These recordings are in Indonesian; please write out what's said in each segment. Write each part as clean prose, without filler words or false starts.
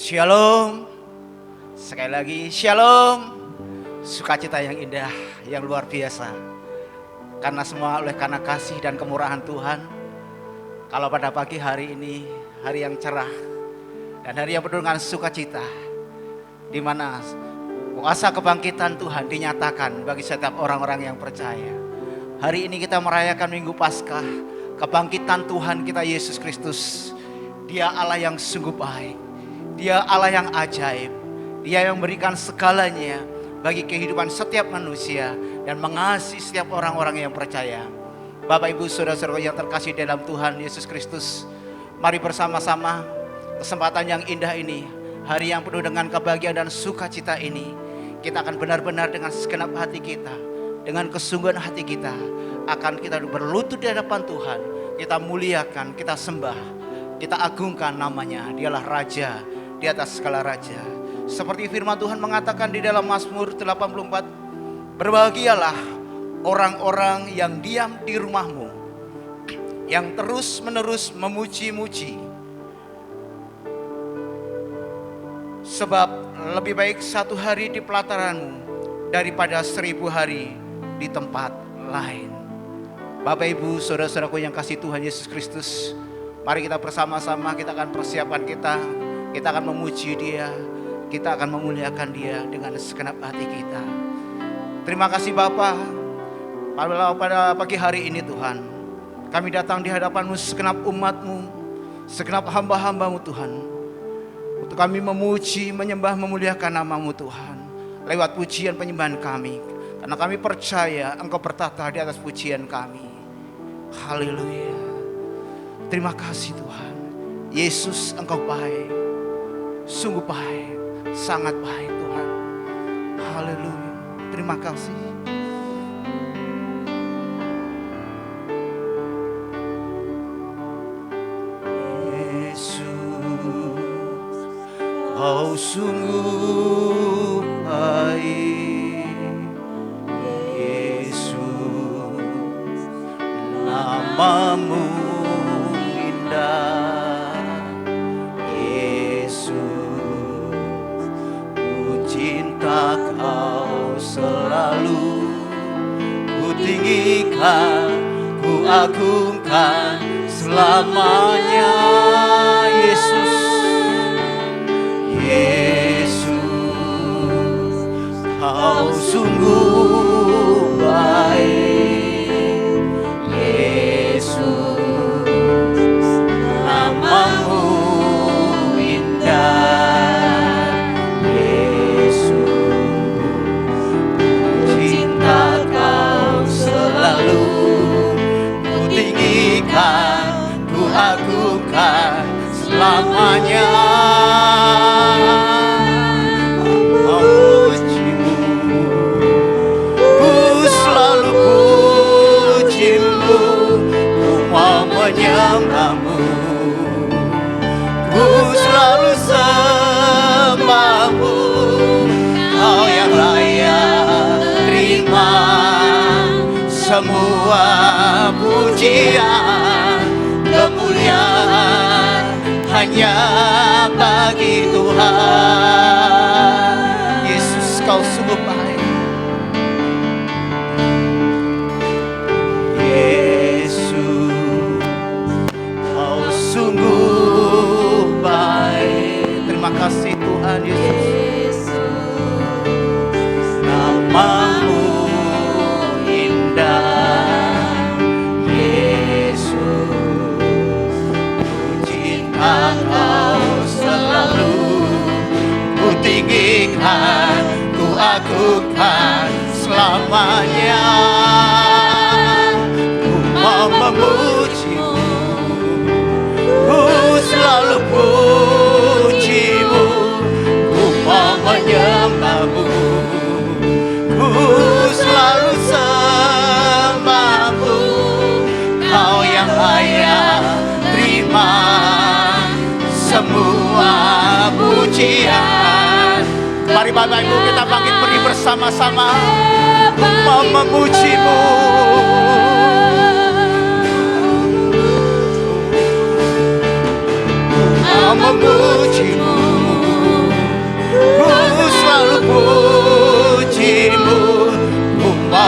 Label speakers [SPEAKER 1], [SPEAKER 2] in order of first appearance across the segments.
[SPEAKER 1] Shalom. Sekali lagi shalom. Sukacita yang indah, yang luar biasa. Karena semua karena kasih dan kemurahan Tuhan. Kalau pada pagi hari ini, hari yang cerah dan hari yang penuh dengan sukacita, di mana kuasa kebangkitan Tuhan dinyatakan bagi setiap orang-orang yang percaya. Hari ini kita merayakan Minggu Paskah, kebangkitan Tuhan kita Yesus Kristus. Dia Allah yang sungguh baik. Dia Allah yang ajaib. Dia yang memberikan segalanya bagi kehidupan setiap manusia dan mengasihi setiap orang-orang yang percaya. Bapak Ibu Saudara-saudara yang terkasih dalam Tuhan Yesus Kristus, mari bersama-sama kesempatan yang indah ini, hari yang penuh dengan kebahagiaan dan sukacita ini, kita akan benar-benar dengan segenap hati kita, dengan kesungguhan hati kita, akan kita berlutut di hadapan Tuhan. Kita muliakan, kita sembah, kita agungkan namanya. Dialah Raja di atas segala raja. Seperti firman Tuhan mengatakan di dalam Mazmur 84, berbahagialah orang-orang yang diam di rumahmu, yang terus menerus memuji-muji. Sebab lebih baik 1 hari di pelataranmu daripada 1000 hari di tempat lain. Bapak Ibu saudara-saudaraku yang kasih Tuhan Yesus Kristus, mari kita bersama-sama, kita akan persiapan kita akan memuji Dia, kita akan memuliakan Dia dengan segenap hati kita. Terima kasih Bapa, pada pagi hari ini Tuhan, kami datang di hadapan-Mu segenap umat-Mu, segenap hamba-hamba-Mu Tuhan, untuk kami memuji, menyembah, memuliakan nama-Mu Tuhan, lewat pujian penyembahan kami, karena kami percaya Engkau bertata di atas pujian kami. Haleluya. Terima kasih Tuhan. Yesus, Engkau baik. Sungguh baik, sangat baik Tuhan. Haleluya. Terima kasih. Yesus, Kau sungguh baik. Yesus, nama-Mu indah. Kau selalu ku tinggikan, ku agungkan selamanya. Yesus, Yesus, Kau sungguh baik. Yesus, nama-Mu indah. Ku agungkan selamanya. Memuji-Mu, ku selalu puji-Mu, ku mau menyembah-Mu, ku selalu sembah-Mu. Kau yang layak terima semua pujian, kemuliaan hanya bagi Tuhan. Yesus, Kau sungguh baik. Yesus, Kau sungguh baik. Terima kasih Tuhan Yesus. Nama-Mu tinggikan, ku agungkan selamanya. Ku mau memuji-Mu, ku selalu puji-Mu, ku mau menyembah-Mu, ku selalu sembah-Mu. Kau yang layak terima semua pujian. Mari Bapak Ibu kita bangkit berdiri bersama-sama, mau memuji-Mu. Mau memuji-Mu.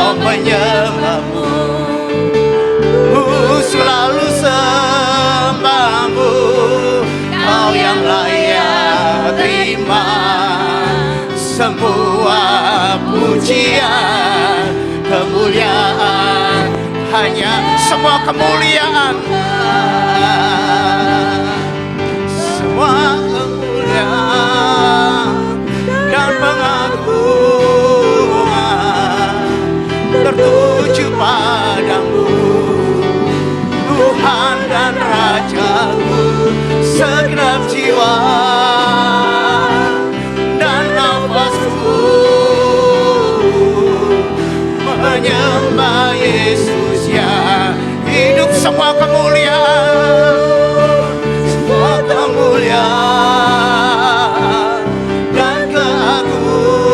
[SPEAKER 1] mau menyembahmu, ku selalu sembahmu. Kau yang layak terima semua pujian, kemuliaan, hanya semua kemuliaan, semua kemuliaan dan pengagungan tertuju padamu, Tuhan dan Rajaku. Segenap jiwa dan nafasku menyembah Yesus yang hidup. Semua kemuliaan, semua kemuliaan dan keagungan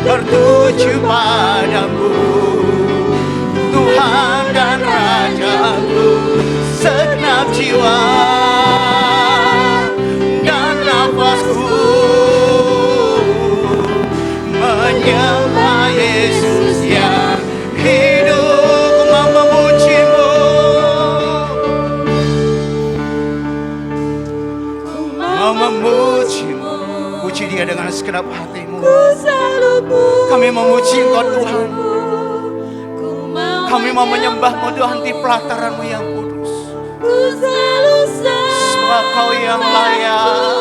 [SPEAKER 1] tertuju padamu, Tuhan dan Rajaku. Segenap jiwa dan nafasku menyembah Yesus yang hidup. Ku mau memujimu, ku mau memujimu. Puji Dia dengan segenap hatimu. Kami memuji Engkau Tuhan. Kami mau menyembah-Mu Tuhan di pelataran-Mu yang kudus. Sebab Kau yang layak,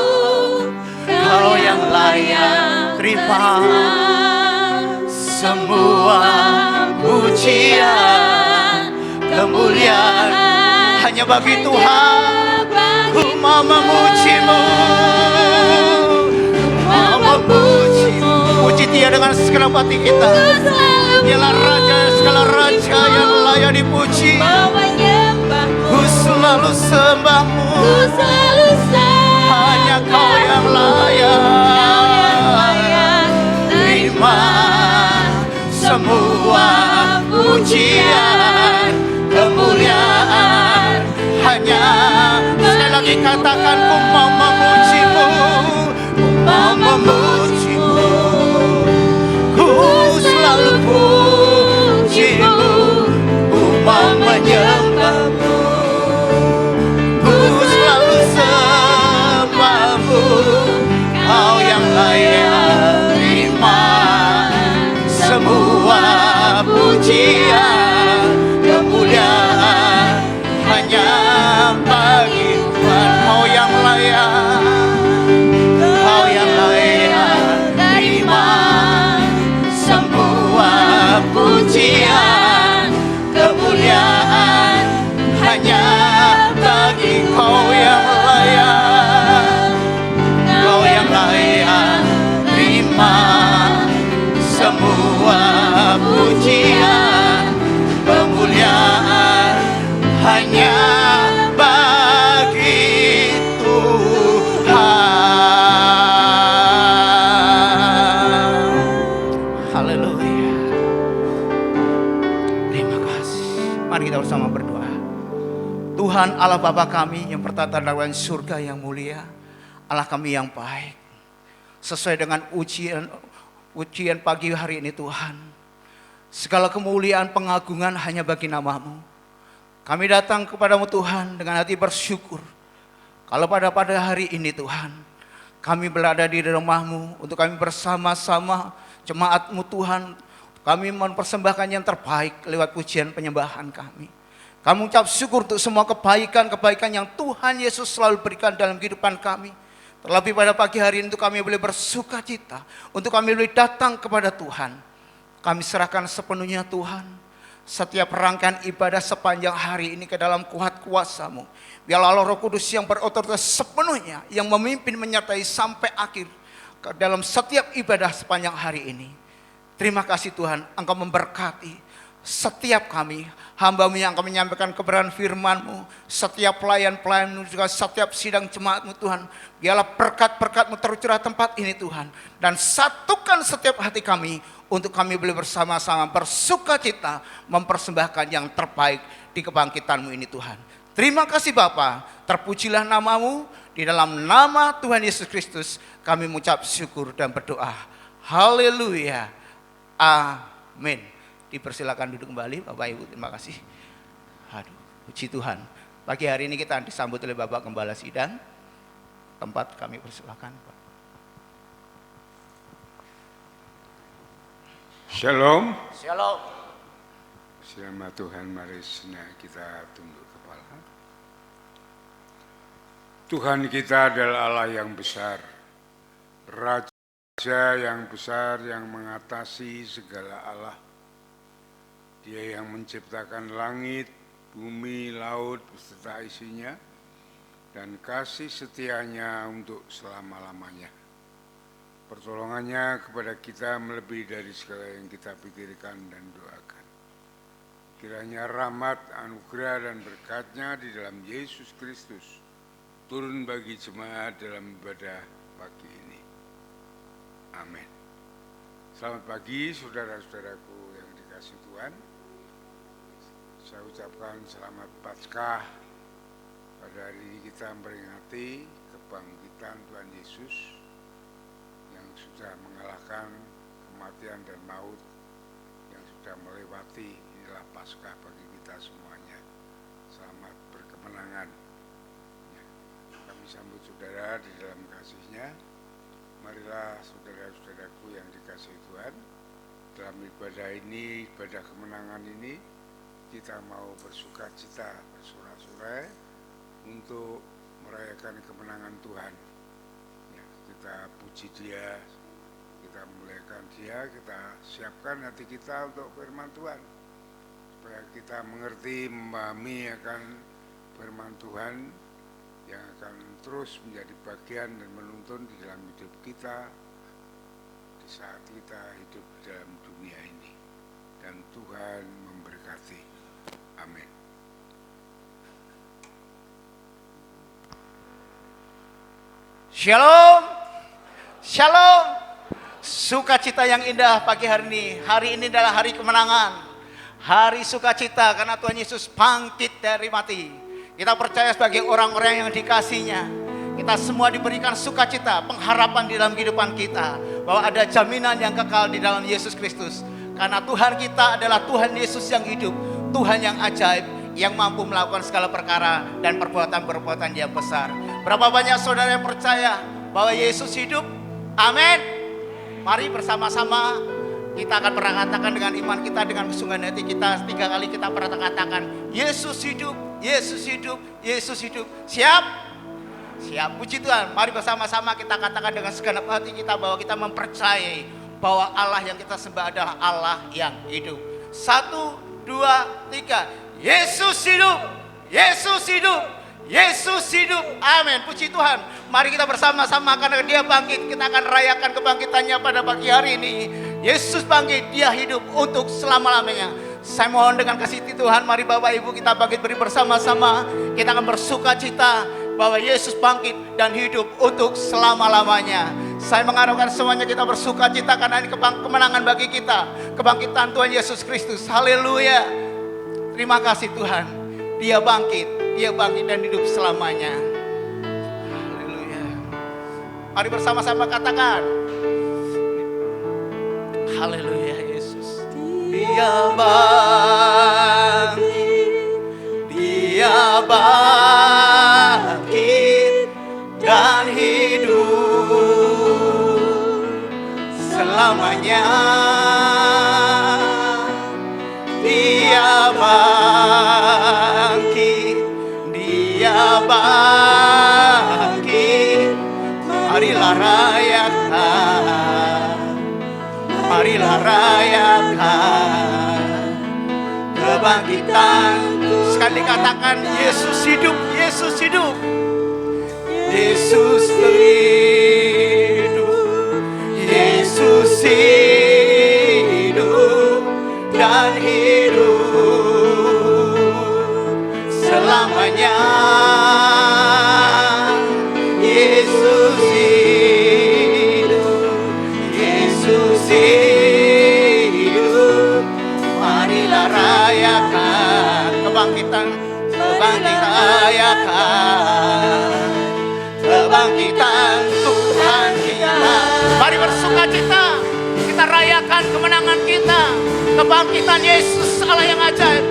[SPEAKER 1] Kau yang layak terima semua pujian, kemuliaan hanya bagi Tuhan. Ku mau memuji-Mu, mau memuji-Mu. Puji Dia dengan segenap hati kita. Dialah Raja segala raja yang layak dipuji. Ku selalu sembah-Mu, hanya Kau yang layak terima semua pujian, kemuliaan. Hanya sekali lagi katakan, ku mau memuji-Mu, ku mau memuji-Mu. Ku selalu puji-Mu, ku mau menyembah-Mu. Kau yang layak terima semua pujian, kemuliaan hanya bagi Tuhan. Kau yang layak, Kau yang layak terima semua pujian, kemuliaan hanya bagi Kau yang layak. Semua pujian, kemuliaan hanya bagi Tuhan. Haleluya. Terima kasih. Mari kita bersama berdoa. Tuhan Allah Bapa kami yang bertata dalam surga yang mulia, Allah kami yang baik, sesuai dengan ujian pagi hari ini Tuhan, segala kemuliaan pengagungan hanya bagi nama-Mu. Kami datang kepadamu Tuhan dengan hati bersyukur. Kalau pada hari ini Tuhan, kami berada di rumah-Mu untuk kami bersama-sama jemaat-Mu Tuhan. Kami mempersembahkan yang terbaik lewat pujian penyembahan kami. Kami ucap syukur untuk semua kebaikan-kebaikan yang Tuhan Yesus selalu berikan dalam kehidupan kami. Terlebih pada pagi hari ini untuk kami boleh bersuka cita, untuk kami boleh datang kepada Tuhan. Kami serahkan sepenuhnya Tuhan, setiap rangkaian ibadah sepanjang hari ini ke dalam kuat kuasa-Mu. Biarlah Roh Kudus yang berotoritas sepenuhnya, yang memimpin menyertai sampai akhir ke dalam setiap ibadah sepanjang hari ini. Terima kasih Tuhan, Engkau memberkati setiap kami, hamba-Mu yang akan menyampaikan kebenaran firman-Mu, setiap pelayan-pelayan-Mu, juga setiap sidang jemaat-Mu Tuhan. Biarlah berkat-berkat-Mu tercurah tempat ini Tuhan. Dan satukan setiap hati kami, untuk kami boleh bersama-sama bersuka cita, mempersembahkan yang terbaik di kebangkitan-Mu ini Tuhan. Terima kasih Bapa, terpujilah nama-Mu, di dalam nama Tuhan Yesus Kristus kami mengucap syukur dan berdoa. Haleluya, Amin. Dipersilakan duduk kembali Bapak Ibu, terima kasih. Aduh, puji Tuhan. Pagi hari ini kita disambut oleh Bapak Gembala Sidang. Tempat kami persilakan.
[SPEAKER 2] Shalom.
[SPEAKER 1] Shalom.
[SPEAKER 2] Selamat Tuhan, mari kita tunduk kepala. Tuhan kita adalah Allah yang besar, Raja yang besar yang mengatasi segala Allah. Dia yang menciptakan langit, bumi, laut beserta isinya, dan kasih setianya untuk selama-lamanya. Pertolongannya kepada kita melebihi dari segala yang kita pikirkan dan doakan. Kiranya rahmat, anugerah, dan berkat-Nya di dalam Yesus Kristus turun bagi jemaat dalam ibadah pagi ini. Amin. Selamat pagi saudara-saudaraku yang dikasihi Tuhan. Saya ucapkan selamat Paskah. Pada hari ini kita memperingati kebangkitan Tuhan Yesus yang sudah mengalahkan kematian dan maut, yang sudah melewati. Inilah Paskah bagi kita semuanya. Selamat berkemenangan. Kami sambut saudara di dalam kasih-Nya. Marilah saudara-saudaraku yang dikasihi Tuhan, dalam ibadah ini, ibadah kemenangan ini, kita mau bersukacita, bersorak-sorai untuk merayakan kemenangan Tuhan. Ya, kita puji Dia, kita muliakan Dia, kita siapkan hati kita untuk firman Tuhan, supaya kita mengerti, memahami akan firman Tuhan yang akan terus menjadi bagian dan menuntun di dalam hidup kita di saat kita hidup dalam dunia ini. Dan Tuhan memberkati. Amin.
[SPEAKER 1] Shalom. Shalom. Sukacita yang indah pagi hari ini. Hari ini adalah hari kemenangan. Hari sukacita karena Tuhan Yesus bangkit dari mati. Kita percaya sebagai orang-orang yang dikasih-Nya, kita semua diberikan sukacita, pengharapan di dalam kehidupan kita, bahwa ada jaminan yang kekal di dalam Yesus Kristus. Karena Tuhan kita adalah Tuhan Yesus yang hidup, Tuhan yang ajaib, yang mampu melakukan segala perkara dan perbuatan-perbuatan yang besar. Berapa banyak saudara yang percaya bahwa Yesus hidup? Amin. Mari bersama-sama kita akan pernah katakan dengan iman kita, dengan kesungguhan hati kita, 3 kali kita pernah katakan, Yesus hidup, Yesus hidup, Yesus hidup. Siap? Siap, puji Tuhan. Mari bersama-sama kita katakan dengan segenap hati kita bahwa kita mempercayai bahwa Allah yang kita sembah adalah Allah yang hidup. 1, 2, 3. Yesus hidup, Yesus hidup, Yesus hidup. Amin, puji Tuhan. Mari kita bersama-sama karena Dia bangkit, kita akan rayakan kebangkitannya pada pagi hari ini. Yesus bangkit, Dia hidup untuk selama-lamanya. Saya mohon dengan kasih Tuhan, mari Bapak Ibu kita bangkit beri bersama-sama. Kita akan bersuka cita bahwa Yesus bangkit dan hidup untuk selama-lamanya. Saya mengharapkan semuanya kita bersuka cita karena ini kemenangan bagi kita. Kebangkitan Tuhan Yesus Kristus. Haleluya. Terima kasih Tuhan. Dia bangkit dan hidup selamanya. Haleluya. Mari bersama-sama katakan. Haleluya Yesus. Dia bangkit dan hidup selamanya. Dia bangkit, marilah rayakan kebangkitan. Sekali katakan Yesus hidup, Yesus hidup, Yesus hidup, Yesus hidup dan hidup selamanya. Yesus hidup, Yesus hidup, marilah rayakan kebangkitan, kebangkitan Tuhan kita. Mari bersuka cita, kita rayakan kemenangan kita. kebangkitan Yesus, Allah yang ajaib.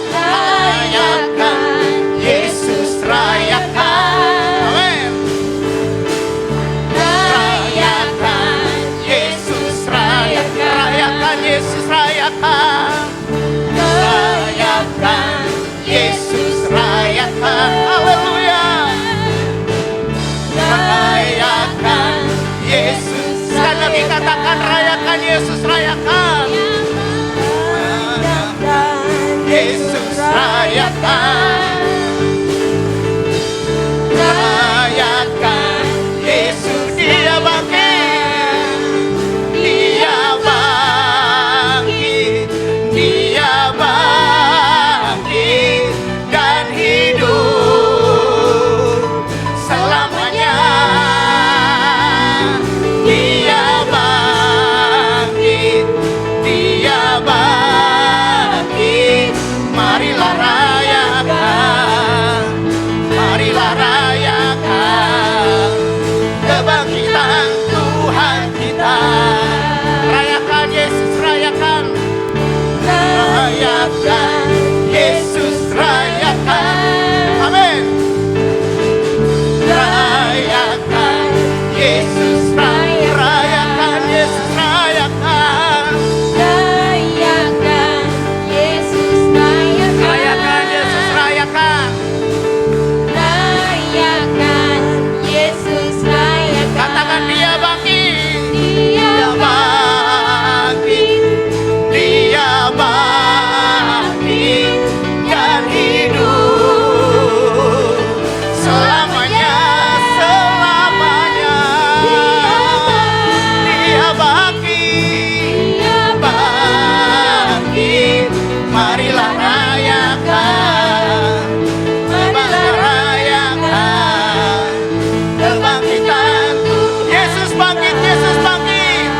[SPEAKER 1] Rayakan Yesus, rayakan. Amin. Rayakan Yesus, rayakan. Rayakan Yesus, rayakan. Rayakan Yesus, rayakan. Haleluya. Rayakan Yesus. Sekali lagi katakan, rayakan Yesus, rayakan. Yesus, rayakan. Rayakan Yesus, dia bangkit. Dia bangkit. Dia bangkit dan hidup selamanya. Dia bangkit. Dia bangkit. Marilah rayakan, marilah rayakan kebangkitan Tuhan kita. Rayakan Yesus, rayakan. Rayakan Yesus, rayakan. Amin. Rayakan Yesus, rayakan Yesus, rayakan.
[SPEAKER 3] Rayakan Yesus, rayakan.
[SPEAKER 1] Rayakan Yesus, rayakan.
[SPEAKER 3] Rayakan Yesus, rayakan.
[SPEAKER 1] Katakan dia bangkit.
[SPEAKER 3] Dia
[SPEAKER 1] bangkit. Dia bangkit dan hidup selamanya, selamanya. Dia bangkit.
[SPEAKER 3] Dia
[SPEAKER 1] Bangkit. Marilah rayakan. Marilah rayakan kebangkitan Tuhan. Yesus bangkit, Yesus bangkit.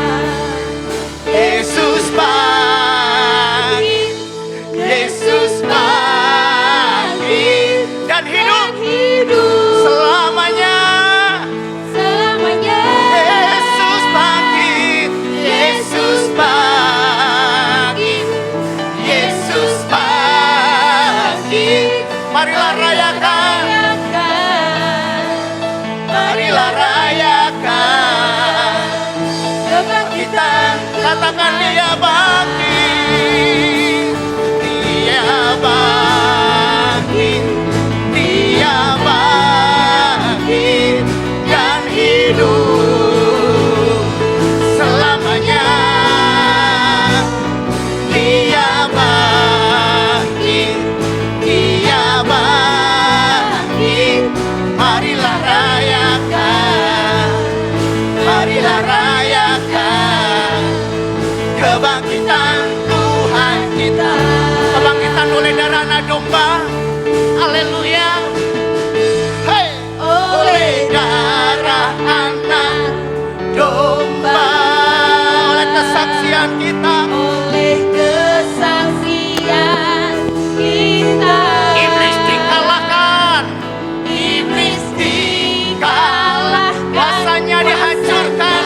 [SPEAKER 1] Yesus bangkit. Yesus bangkit dan hidup selamanya.
[SPEAKER 3] selamanya.
[SPEAKER 1] Yesus bangkit. Yesus bangkit. Yesus bangkit. Marilah rayakan. Marilah rayakan kebangkitan. Katakan dia bangkit. Dia bangkit. Dia bangkit dan hidup selamanya. Dia bangkit. Dia bangkit. Marilah rayakan. Marilah rayakan kebangkitan Tuhan kita. Kebangkitan oleh darah anak domba. Haleluya. Hey. Oleh darah anak domba. Oleh kesaksian kita.
[SPEAKER 3] Oleh kesaksian kita.
[SPEAKER 1] Iblis dikalahkan. Iblis dikalahkan. Kuasanya dihancurkan.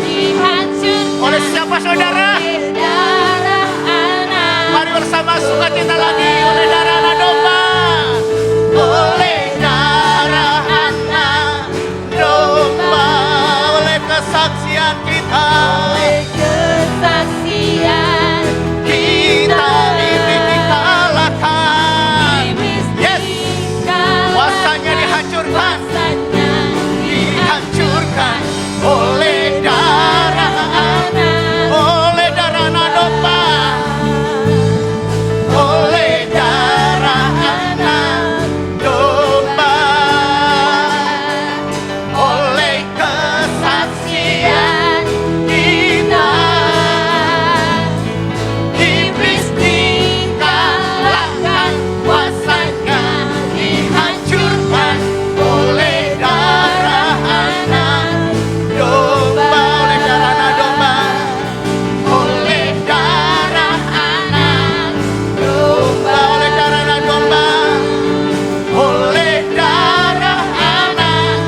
[SPEAKER 3] Dihancurkan
[SPEAKER 1] Oleh siapa saudara?
[SPEAKER 3] oleh darah anak.
[SPEAKER 1] Mari bersama sukacita lagi oleh darah anak domba. Oleh darah anak domba. Oleh kesaksian kita.
[SPEAKER 3] Oleh kesaksian
[SPEAKER 1] Kita iblis dikalahkan.
[SPEAKER 3] Iblis
[SPEAKER 1] Yes.
[SPEAKER 3] dikalahkan.
[SPEAKER 1] Kuasanya dihancurkan.
[SPEAKER 3] Kuasanya
[SPEAKER 1] Dihancurkan oleh darah anak. Oleh darah anak domba. Oleh darah anak domba. Oleh kesaksian kita. Iblis dikalahkan. Kuasanya dihancurkan oleh darah anak domba. Oleh darah anak domba. Oleh darah anak domba. Oleh darah anak domba. Oleh darah anak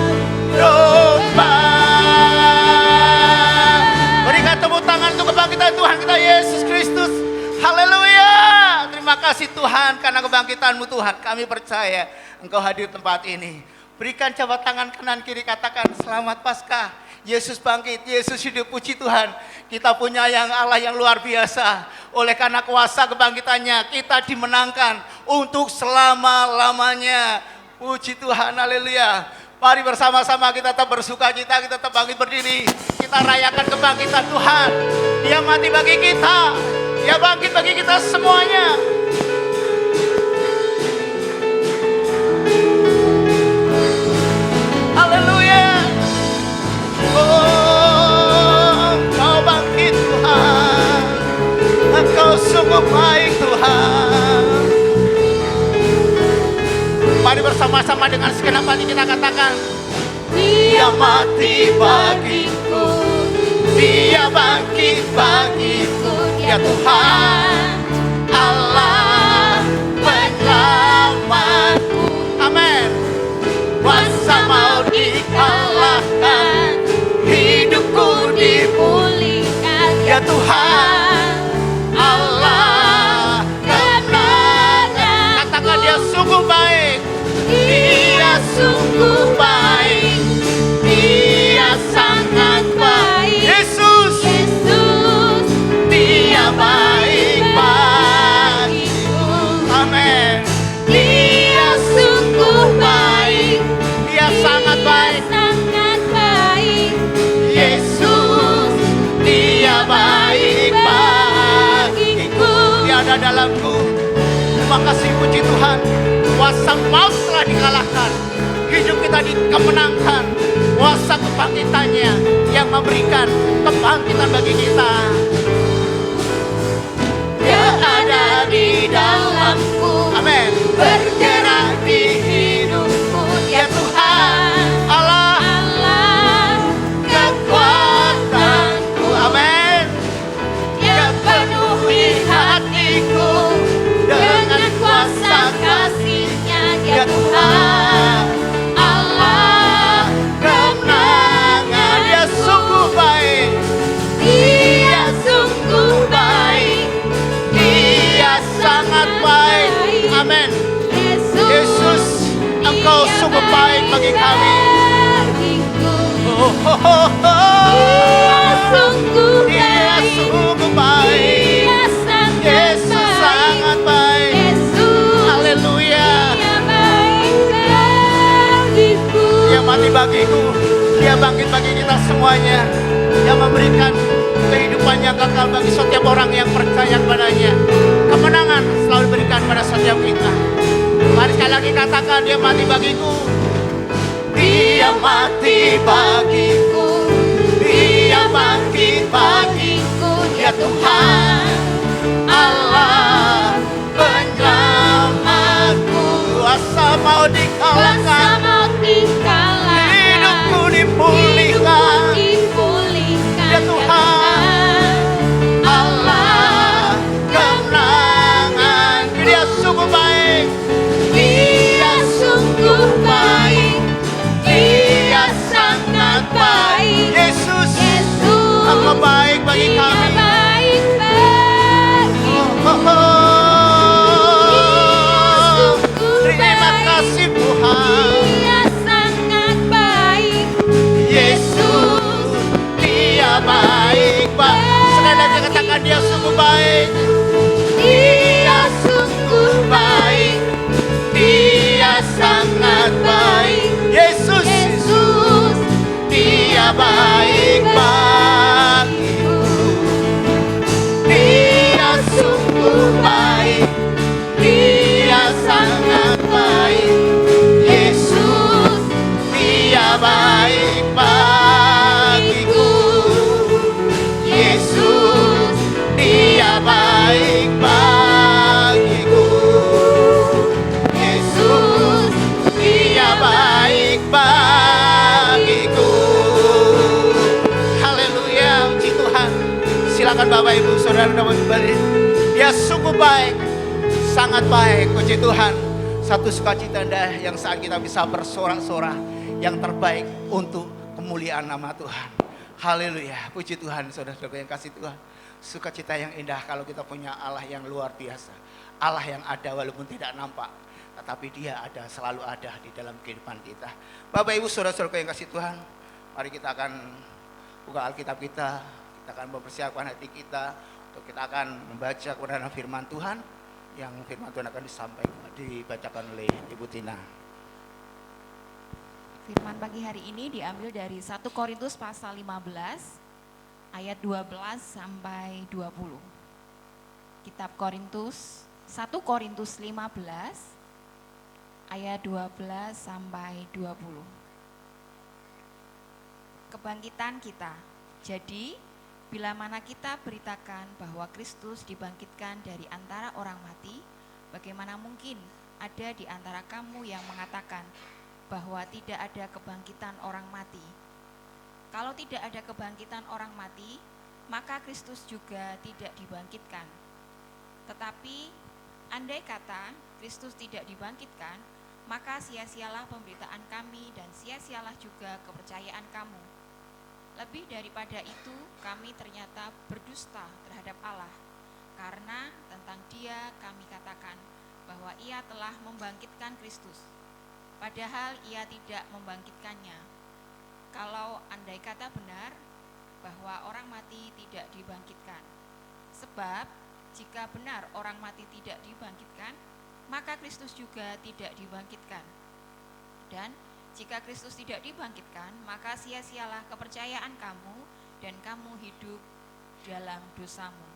[SPEAKER 1] domba. Berikan tepuk tangan untuk kebangkitan Tuhan kita Yesus Kristus. Haleluya. Terima kasih Tuhan karena kebangkitan-Mu Tuhan. Kami percaya Engkau hadir di tempat ini. Berikan jabat tangan kanan kiri, katakan selamat Paskah. Yesus bangkit, Yesus hidup, puji Tuhan. Kita punya yang Allah yang luar biasa. Oleh karena kuasa kebangkitannya kita dimenangkan untuk selama-lamanya. Puji Tuhan, haleluya. Mari bersama-sama kita tetap bersuka cita, kita tetap bangkit berdiri. Kita rayakan kebangkitan Tuhan. Dia mati bagi kita. Dia bangkit bagi kita semuanya. Haleluya. Oh, Engkau bangkit Tuhan. Engkau sungguh baik Tuhan. Mari bersama-sama dengan segenap hati kita katakan, Dia mati bagiku, Dia bangkit bagiku, Dia Tuhan Allah penyelamatku. Amin. Kuasa maut dikalahkan, hidupku dipulihkan, Ya Tuhan Allah kemenangan. Katakan Dia sungguh baik, Dia sungguh baik, Dia sangat baik. Yesus,
[SPEAKER 3] Yesus,
[SPEAKER 1] Dia baik bagiku. Amin.
[SPEAKER 3] Dia sungguh baik,
[SPEAKER 1] Dia sangat baik.
[SPEAKER 3] sangat baik.
[SPEAKER 1] Yesus, Dia baik bagiku. Dia ada dalamku. Terima kasih, puji Tuhan. Kuasa maut telah dikalahkan. Hidup kita dikemenangkan. Kuasa kebangkitannya yang memberikan kebangkitan bagi kita. Dia ada di dalamku. Amin. Bergerak di hidupku. Ya Tuhan Allah
[SPEAKER 3] Allah
[SPEAKER 1] kekuatanku. Amin.
[SPEAKER 3] yang penuhi hatiku dengan kuasa kasih-Nya,
[SPEAKER 1] Ya
[SPEAKER 3] Dia
[SPEAKER 1] Tuhan Allah kemenangan. Dia sungguh baik,
[SPEAKER 3] Dia sungguh baik,
[SPEAKER 1] Dia sangat baik. Amin. Yesus, Engkau
[SPEAKER 3] Dia
[SPEAKER 1] sungguh baik bagi kami.
[SPEAKER 3] bagiku.
[SPEAKER 1] Oh, oh, oh, oh.
[SPEAKER 3] Dia sungguh
[SPEAKER 1] Dia
[SPEAKER 3] baik,
[SPEAKER 1] sungguh baik.
[SPEAKER 3] Dia sangat
[SPEAKER 1] Yesus
[SPEAKER 3] baik.
[SPEAKER 1] sangat baik.
[SPEAKER 3] Yesus,
[SPEAKER 1] Haleluya.
[SPEAKER 3] Dia baik bagiku.
[SPEAKER 1] Dia mati bagiku, Dia bangkit bagi kita semuanya. Dia memberikan kehidupan yang kekal bagi setiap orang yang percaya kepadanya. Kemenangan selalu diberikan pada setiap kita. Mari sekali lagi katakan, Dia mati bagiku. Dia mati bagiku, Dia bangkit bagiku. Ya Tuhan Allah penyelamatku. Kuasa mau
[SPEAKER 3] Kuasa
[SPEAKER 1] dikalahkan,
[SPEAKER 3] maut dikalahkan,
[SPEAKER 1] hidupku dipulihkan.
[SPEAKER 3] dipulihkan.
[SPEAKER 1] Ya Tuhan Allah kemenangan. Dia sungguh baik,
[SPEAKER 3] Dia sungguh baik, Dia sangat baik.
[SPEAKER 1] Yesus,
[SPEAKER 3] Yesus,
[SPEAKER 1] Engkau baik bagi
[SPEAKER 3] Dia
[SPEAKER 1] kami.
[SPEAKER 3] baik bagiku.
[SPEAKER 1] Oh, oh, oh. Terima kasih Tuhan.
[SPEAKER 3] Dia sangat baik,
[SPEAKER 1] Yesus, Dia baik. Sekali lagi katakan, Dia sungguh baik,
[SPEAKER 3] Dia sungguh baik,
[SPEAKER 1] Dia sangat baik. Yesus,
[SPEAKER 3] Yesus,
[SPEAKER 1] Dia baik bagiku. Dia sungguh baik, Dia sangat baik. Yesus, Dia baik bagiku. Yesus, Dia baik bagiku. Yesus, Dia baik bagiku. Haleluya, puji Tuhan. Silakan Bapak Ibu Saudara dapat kembali. Dia sungguh baik, sangat baik, puji Tuhan. Satu sukacita indah yang saat kita bisa bersorak-sorak yang terbaik untuk kemuliaan nama Tuhan. Haleluya, puji Tuhan saudara-saudara yang kasih Tuhan. sukacita yang indah kalau kita punya Allah yang luar biasa. Allah yang ada walaupun tidak nampak, tetapi dia ada, selalu ada di dalam kehidupan kita. Bapak Ibu Saudara-saudara yang kasih Tuhan, mari kita akan buka Alkitab kita akan mempersiapkan hati kita untuk kita akan membaca kebenaran firman Tuhan, yang firman Tuhan akan dibacakan oleh Ibu Tina.
[SPEAKER 4] Firman pagi hari ini diambil dari 1 Korintus pasal 15 ayat 12 sampai 20. Kitab Korintus 1 Korintus 15 ayat 12 sampai 20. Kebangkitan kita. Jadi, bila mana kita beritakan bahwa Kristus dibangkitkan dari antara orang mati, bagaimana mungkin ada di antara kamu yang mengatakan bahwa tidak ada kebangkitan orang mati? Kalau tidak ada kebangkitan orang mati, maka Kristus juga tidak dibangkitkan. Tetapi, andai kata Kristus tidak dibangkitkan, maka sia-sialah pemberitaan kami dan sia-sialah juga kepercayaan kamu. Lebih daripada itu, kami ternyata berdusta terhadap Allah, karena tentang Dia kami katakan bahwa Ia telah membangkitkan Kristus, padahal Ia tidak membangkitkannya. Kalau andai kata benar bahwa orang mati tidak dibangkitkan. Sebab jika benar orang mati tidak dibangkitkan, maka Kristus juga tidak dibangkitkan. Dan jika Kristus tidak dibangkitkan, maka sia-sialah kepercayaan kamu dan kamu hidup dalam dosamu.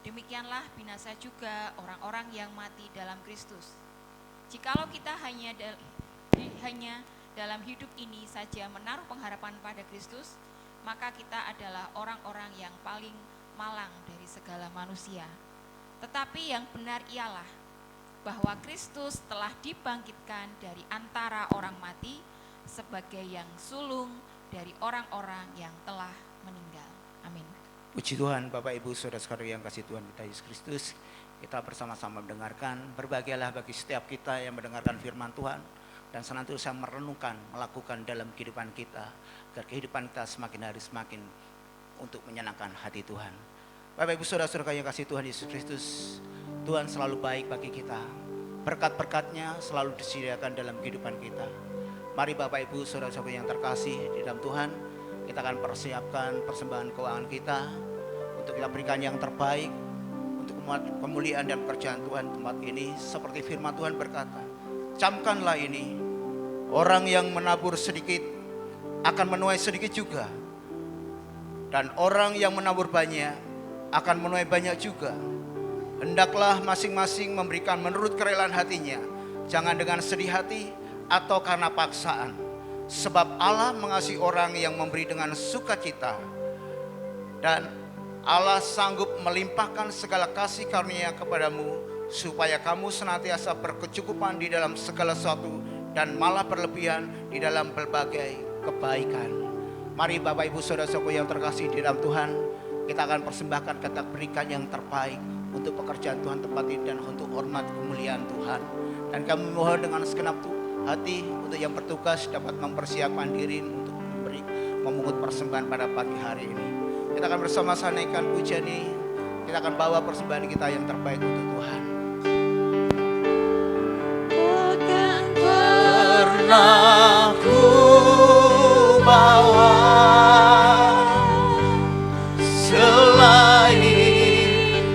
[SPEAKER 4] Demikianlah binasa juga orang-orang yang mati dalam Kristus. Jikalau kita hanya dalam hidup ini saja menaruh pengharapan pada Kristus, maka kita adalah orang-orang yang paling malang dari segala manusia. Tetapi yang benar ialah bahwa Kristus telah dibangkitkan dari antara orang mati sebagai yang sulung dari orang-orang yang telah meninggal. Amin.
[SPEAKER 1] Puji Tuhan, Bapak Ibu Saudara-saudara yang kasih Tuhan kita Yesus Kristus, kita bersama-sama mendengarkan. Berbahagialah bagi setiap kita yang mendengarkan firman Tuhan dan senantiasa merenungkan, melakukan dalam kehidupan kita, agar kehidupan kita semakin hari semakin untuk menyenangkan hati Tuhan. Bapak Ibu Saudara-saudara yang kasih Tuhan Yesus Kristus, Tuhan selalu baik bagi kita. Berkat-berkat-Nya selalu disediakan dalam kehidupan kita. Mari Bapak Ibu Saudara-saudara yang terkasih di dalam Tuhan, kita akan persiapkan persembahan keuangan kita untuk kita berikan yang terbaik untuk kemuliaan dan pekerjaan Tuhan tempat ini. Seperti firman Tuhan berkata, camkanlah ini, orang yang menabur sedikit akan menuai sedikit juga, dan orang yang menabur banyak akan menuai banyak juga. Hendaklah masing-masing memberikan menurut kerelaan hatinya, jangan dengan sedih hati atau karena paksaan, sebab Allah mengasihi orang yang memberi dengan sukacita, dan Allah sanggup melimpahkan segala kasih karunia kepadamu, supaya kamu senantiasa berkecukupan di dalam segala sesuatu dan malah berlebihan di dalam berbagai kebaikan. Mari Bapak Ibu Saudara-saudara yang terkasih di dalam Tuhan, kita akan persembahkan, kita berikan yang terbaik untuk pekerjaan Tuhan tempat ini dan untuk hormat kemuliaan Tuhan. Dan kami mohon dengan segenap hati untuk yang bertugas dapat mempersiapkan diri untuk memungut persembahan pada pagi hari ini. Kita akan bersama-sama naikkan pujian ini. Kita akan bawa persembahan kita yang terbaik untuk Tuhan.
[SPEAKER 3] Takkan
[SPEAKER 1] Pernah ku bawa selain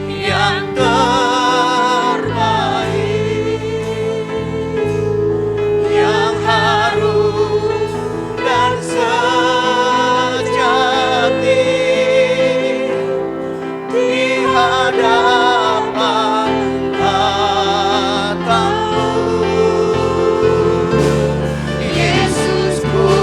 [SPEAKER 1] yang terbaik, yang harum dan sejati di hadapan matamu. Yesusku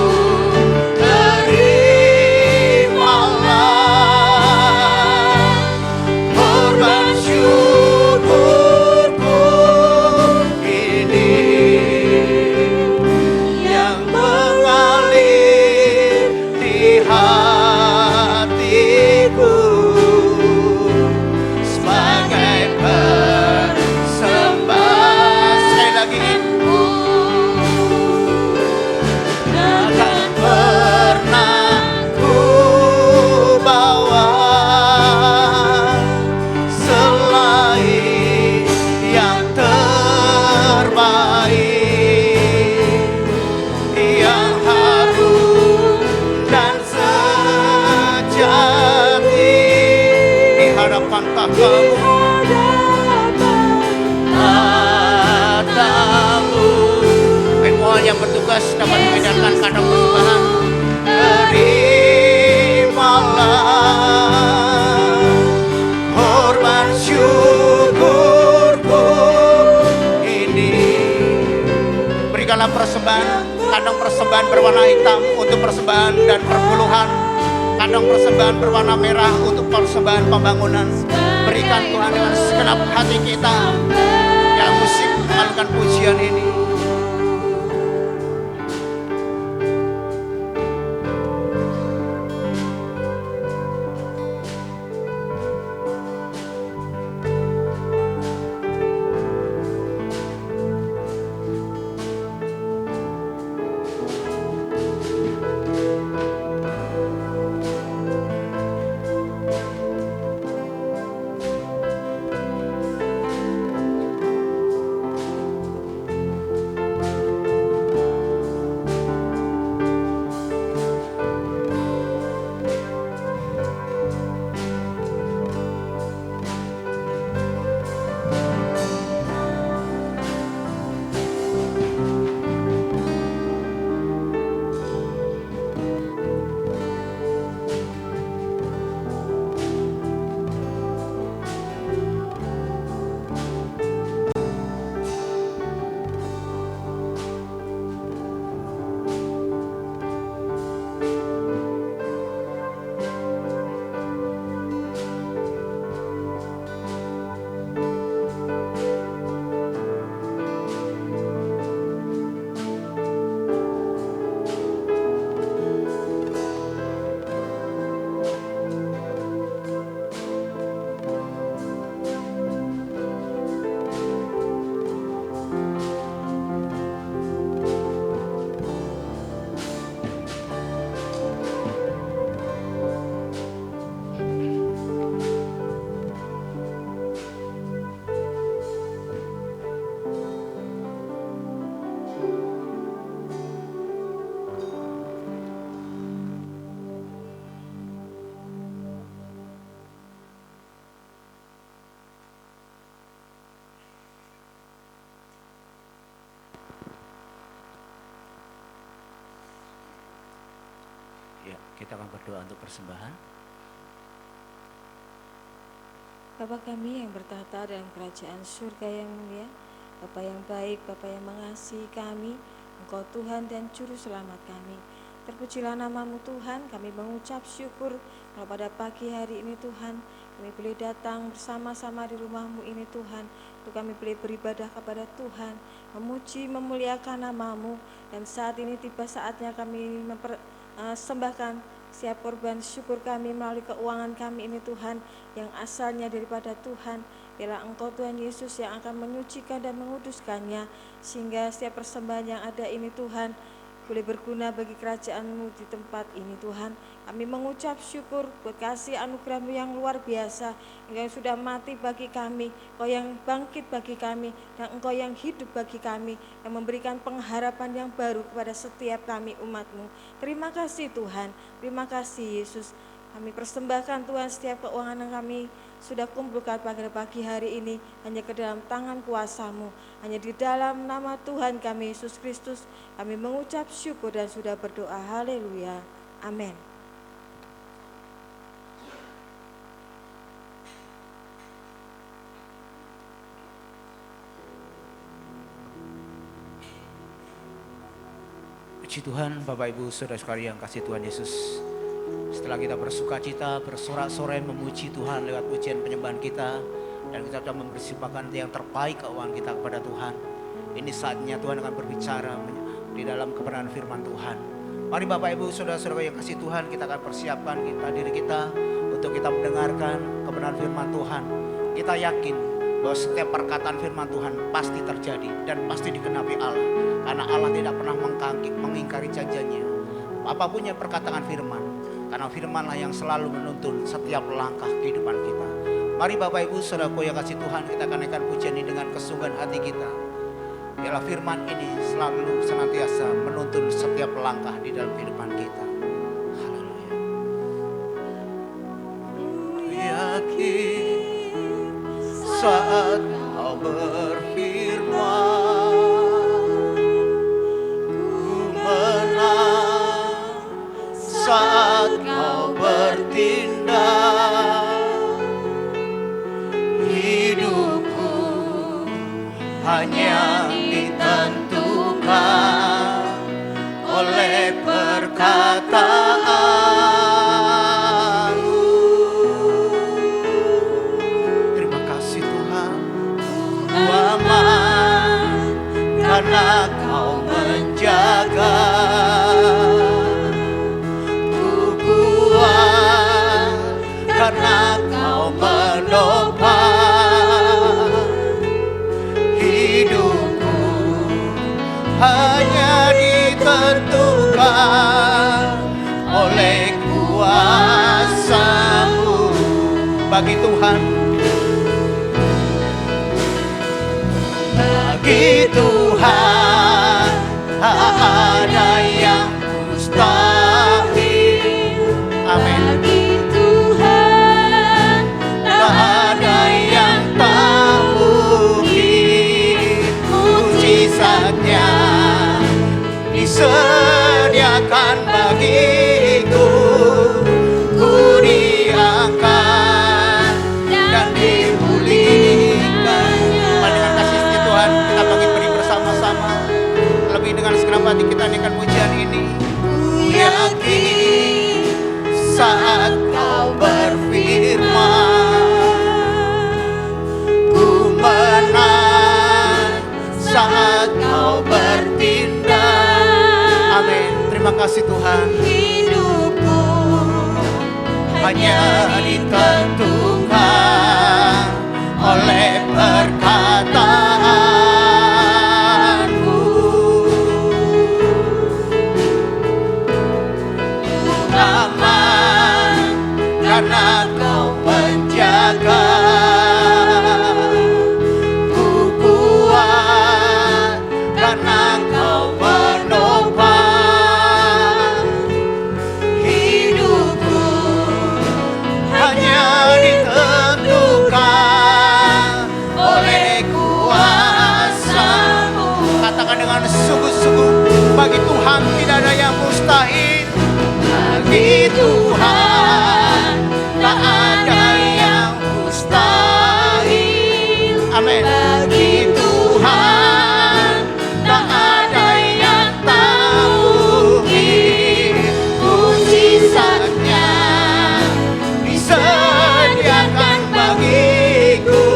[SPEAKER 1] bertugas dapat mengedarkan kandang persembahan. Terimalah korban syukurku ini. Berikanlah persembahan, kandang persembahan berwarna hitam untuk persembahan dan perpuluhan, kandang persembahan berwarna merah untuk persembahan pembangunan. Berikan Tuhan dengan segenap hati kita yang musik mengalukan pujian ini. Ya, kita akan berdoa untuk persembahan.
[SPEAKER 5] Bapa kami yang bertahta dalam kerajaan surga yang mulia, Bapa yang baik, Bapa yang mengasihi kami, Engkau Tuhan dan Juru Selamat kami. Terpujilah namamu Tuhan, kami mengucap syukur kalau pada pagi hari ini Tuhan, kami boleh datang bersama-sama di rumahmu ini Tuhan, untuk kami boleh beribadah kepada Tuhan, memuji, memuliakan namamu, dan saat ini tiba saatnya kami mempersembahkan setiap korban syukur kami melalui keuangan kami ini Tuhan, yang asalnya daripada Tuhan. Biarlah Engkau Tuhan Yesus yang akan menyucikan dan menguduskannya, sehingga setiap persembahan yang ada ini Tuhan boleh berguna bagi kerajaan-Mu di tempat ini Tuhan. Kami mengucap syukur buat kasih anugerah-Mu yang luar biasa, Engkau yang sudah mati bagi kami, Engkau yang bangkit bagi kami, dan Engkau yang hidup bagi kami, yang memberikan pengharapan yang baru kepada setiap kami umat-Mu. Terima kasih Tuhan, terima kasih Yesus. Kami persembahkan Tuhan setiap keuangan yang kami sudah kumpulkan pada pagi hari ini hanya ke dalam tangan kuasa-Mu. Hanya di dalam nama Tuhan kami Yesus Kristus kami mengucap syukur dan sudah berdoa. Haleluya. Amin.
[SPEAKER 1] Puji Tuhan, Bapak Ibu Saudara sekalian yang kasih Tuhan Yesus. Setelah kita bersukacita, bersorak-sorai memuji Tuhan lewat pujian penyembahan kita, dan kita sudah mempersembahkan yang terbaik keuangan kita kepada Tuhan. Ini saatnya Tuhan akan berbicara di dalam kebenaran firman Tuhan. Mari Bapak Ibu Saudara-saudara yang kasih Tuhan, kita akan persiapkan diri kita untuk kita mendengarkan kebenaran firman Tuhan. Kita yakin bahwa setiap perkataan firman Tuhan pasti terjadi dan pasti dikenapi Allah, karena Allah tidak pernah mengingkari janjinya. Apapun yang perkataan firman, karena firmanlah yang selalu menuntun setiap langkah kehidupan kita. Mari Bapak Ibu Saudaraku yang kasih Tuhan, kita akan naikkan pujian ini dengan kesungguhan hati kita. Biarlah firman ini selalu senantiasa menuntun setiap langkah di dalam kehidupan kita. Haleluya. Yakin saat Kau berfirman, ku saat kau bertindak, hidupku hanya ditentukan oleh perkataanmu. Terima kasih Tuhan, ku aman karena kau menjaga. Ku kuat karena kau menopang. Hidupku hanya ditentukan oleh kuasa-Mu. Bagi Tuhan, bagi Tuhan tak ada yang mustahil. Amin.
[SPEAKER 3] Bagi Tuhan
[SPEAKER 1] Tak ada yang tak mungkin. Mujizatnya disediakan bagiku. Ku diangkat dan dipulihkan. Dengan kasih setia Tuhan, kita beri bersama-sama. Lebih dengan segenap hati kita nyanyikan pujian ini. Ku yakin saat kau berfirman, ku menang saat kau bertindak. Amin. Terima kasih Tuhan.
[SPEAKER 3] hidupku
[SPEAKER 1] Hanya ditentukan oleh perkataanmu. Ku aman karena kau menjaga. Ku kuat karena kau menopang. Hidupku hanya ditentukan oleh kuasa-Mu. Katakan dengan sungguh-sungguh, bagi Tuhan tidak ada yang mustahil. Bagi Tuhan tak ada yang mustahil. Amin. Bagi Tuhan tak ada yang tak mungkin. Mujizatnya disediakan bagiku.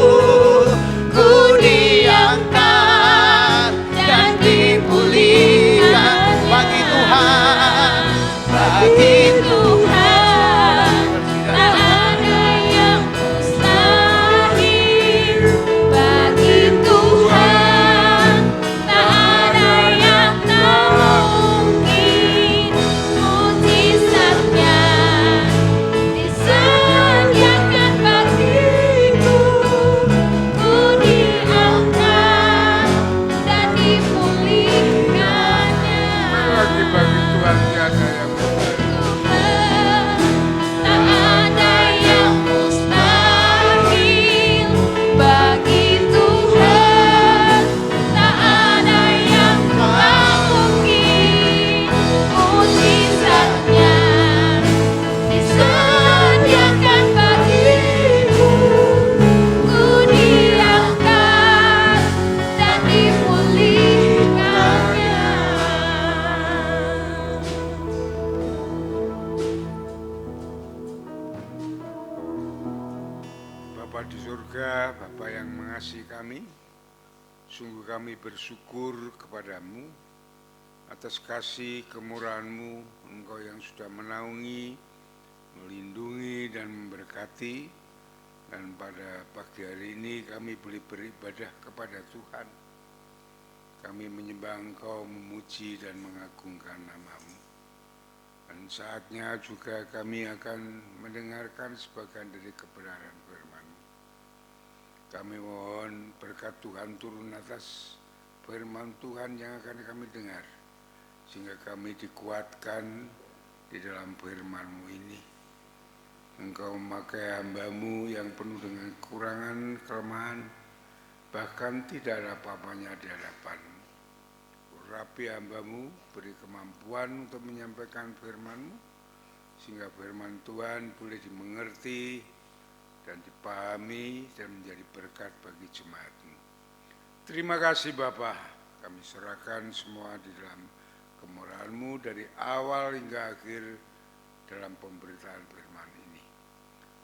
[SPEAKER 1] Ku diangkat dan dipulihkan. Bagi Tuhan, bagi
[SPEAKER 3] Tuhan tak ada yang mustahil. Bagi Tuhan tak ada yang tak mungkin. Mujizatnya disediakan bagiku. Ku diangkat dan dipulihkannya.
[SPEAKER 2] Bagi Tuhan tiada yang mustahil.
[SPEAKER 3] Tak ada yang mustahil. Bagi Tuhan tak ada yang tak mungkin. Mujizatnya disediakan bagiku. Ku diangkat dan dipulihkannya.
[SPEAKER 2] Bapa di surga, Bapa yang mengasihi kami, sungguh kami bersyukur kepadamu atas kasih kemurahan-Mu, Engkau yang sudah menaungi, melindungi dan memberkati. Dan pada pagi hari ini kami boleh beribadah kepada Tuhan. Kami menyembah Engkau, memuji dan mengagungkan nama-Mu. Dan saatnya juga kami akan mendengarkan sebagian dari kebenaran firman-Mu. Kami mohon berkat Tuhan turun atas firman Tuhan yang akan kami dengar, sehingga kami dikuatkan di dalam firman-Mu ini. Engkau memakai hamba-Mu yang penuh dengan kekurangan, kelemahan, bahkan tidak ada apa-apanya di hadapan-Mu. Urapi hamba-Mu, beri kemampuan untuk menyampaikan firman-Mu, sehingga firman Tuhan boleh dimengerti dan dipahami dan menjadi berkat bagi jemaat-Mu. Terima kasih Bapa, kami serahkan semua di dalam kemurahan-Mu dari awal hingga akhir dalam pemberitaan firman ini.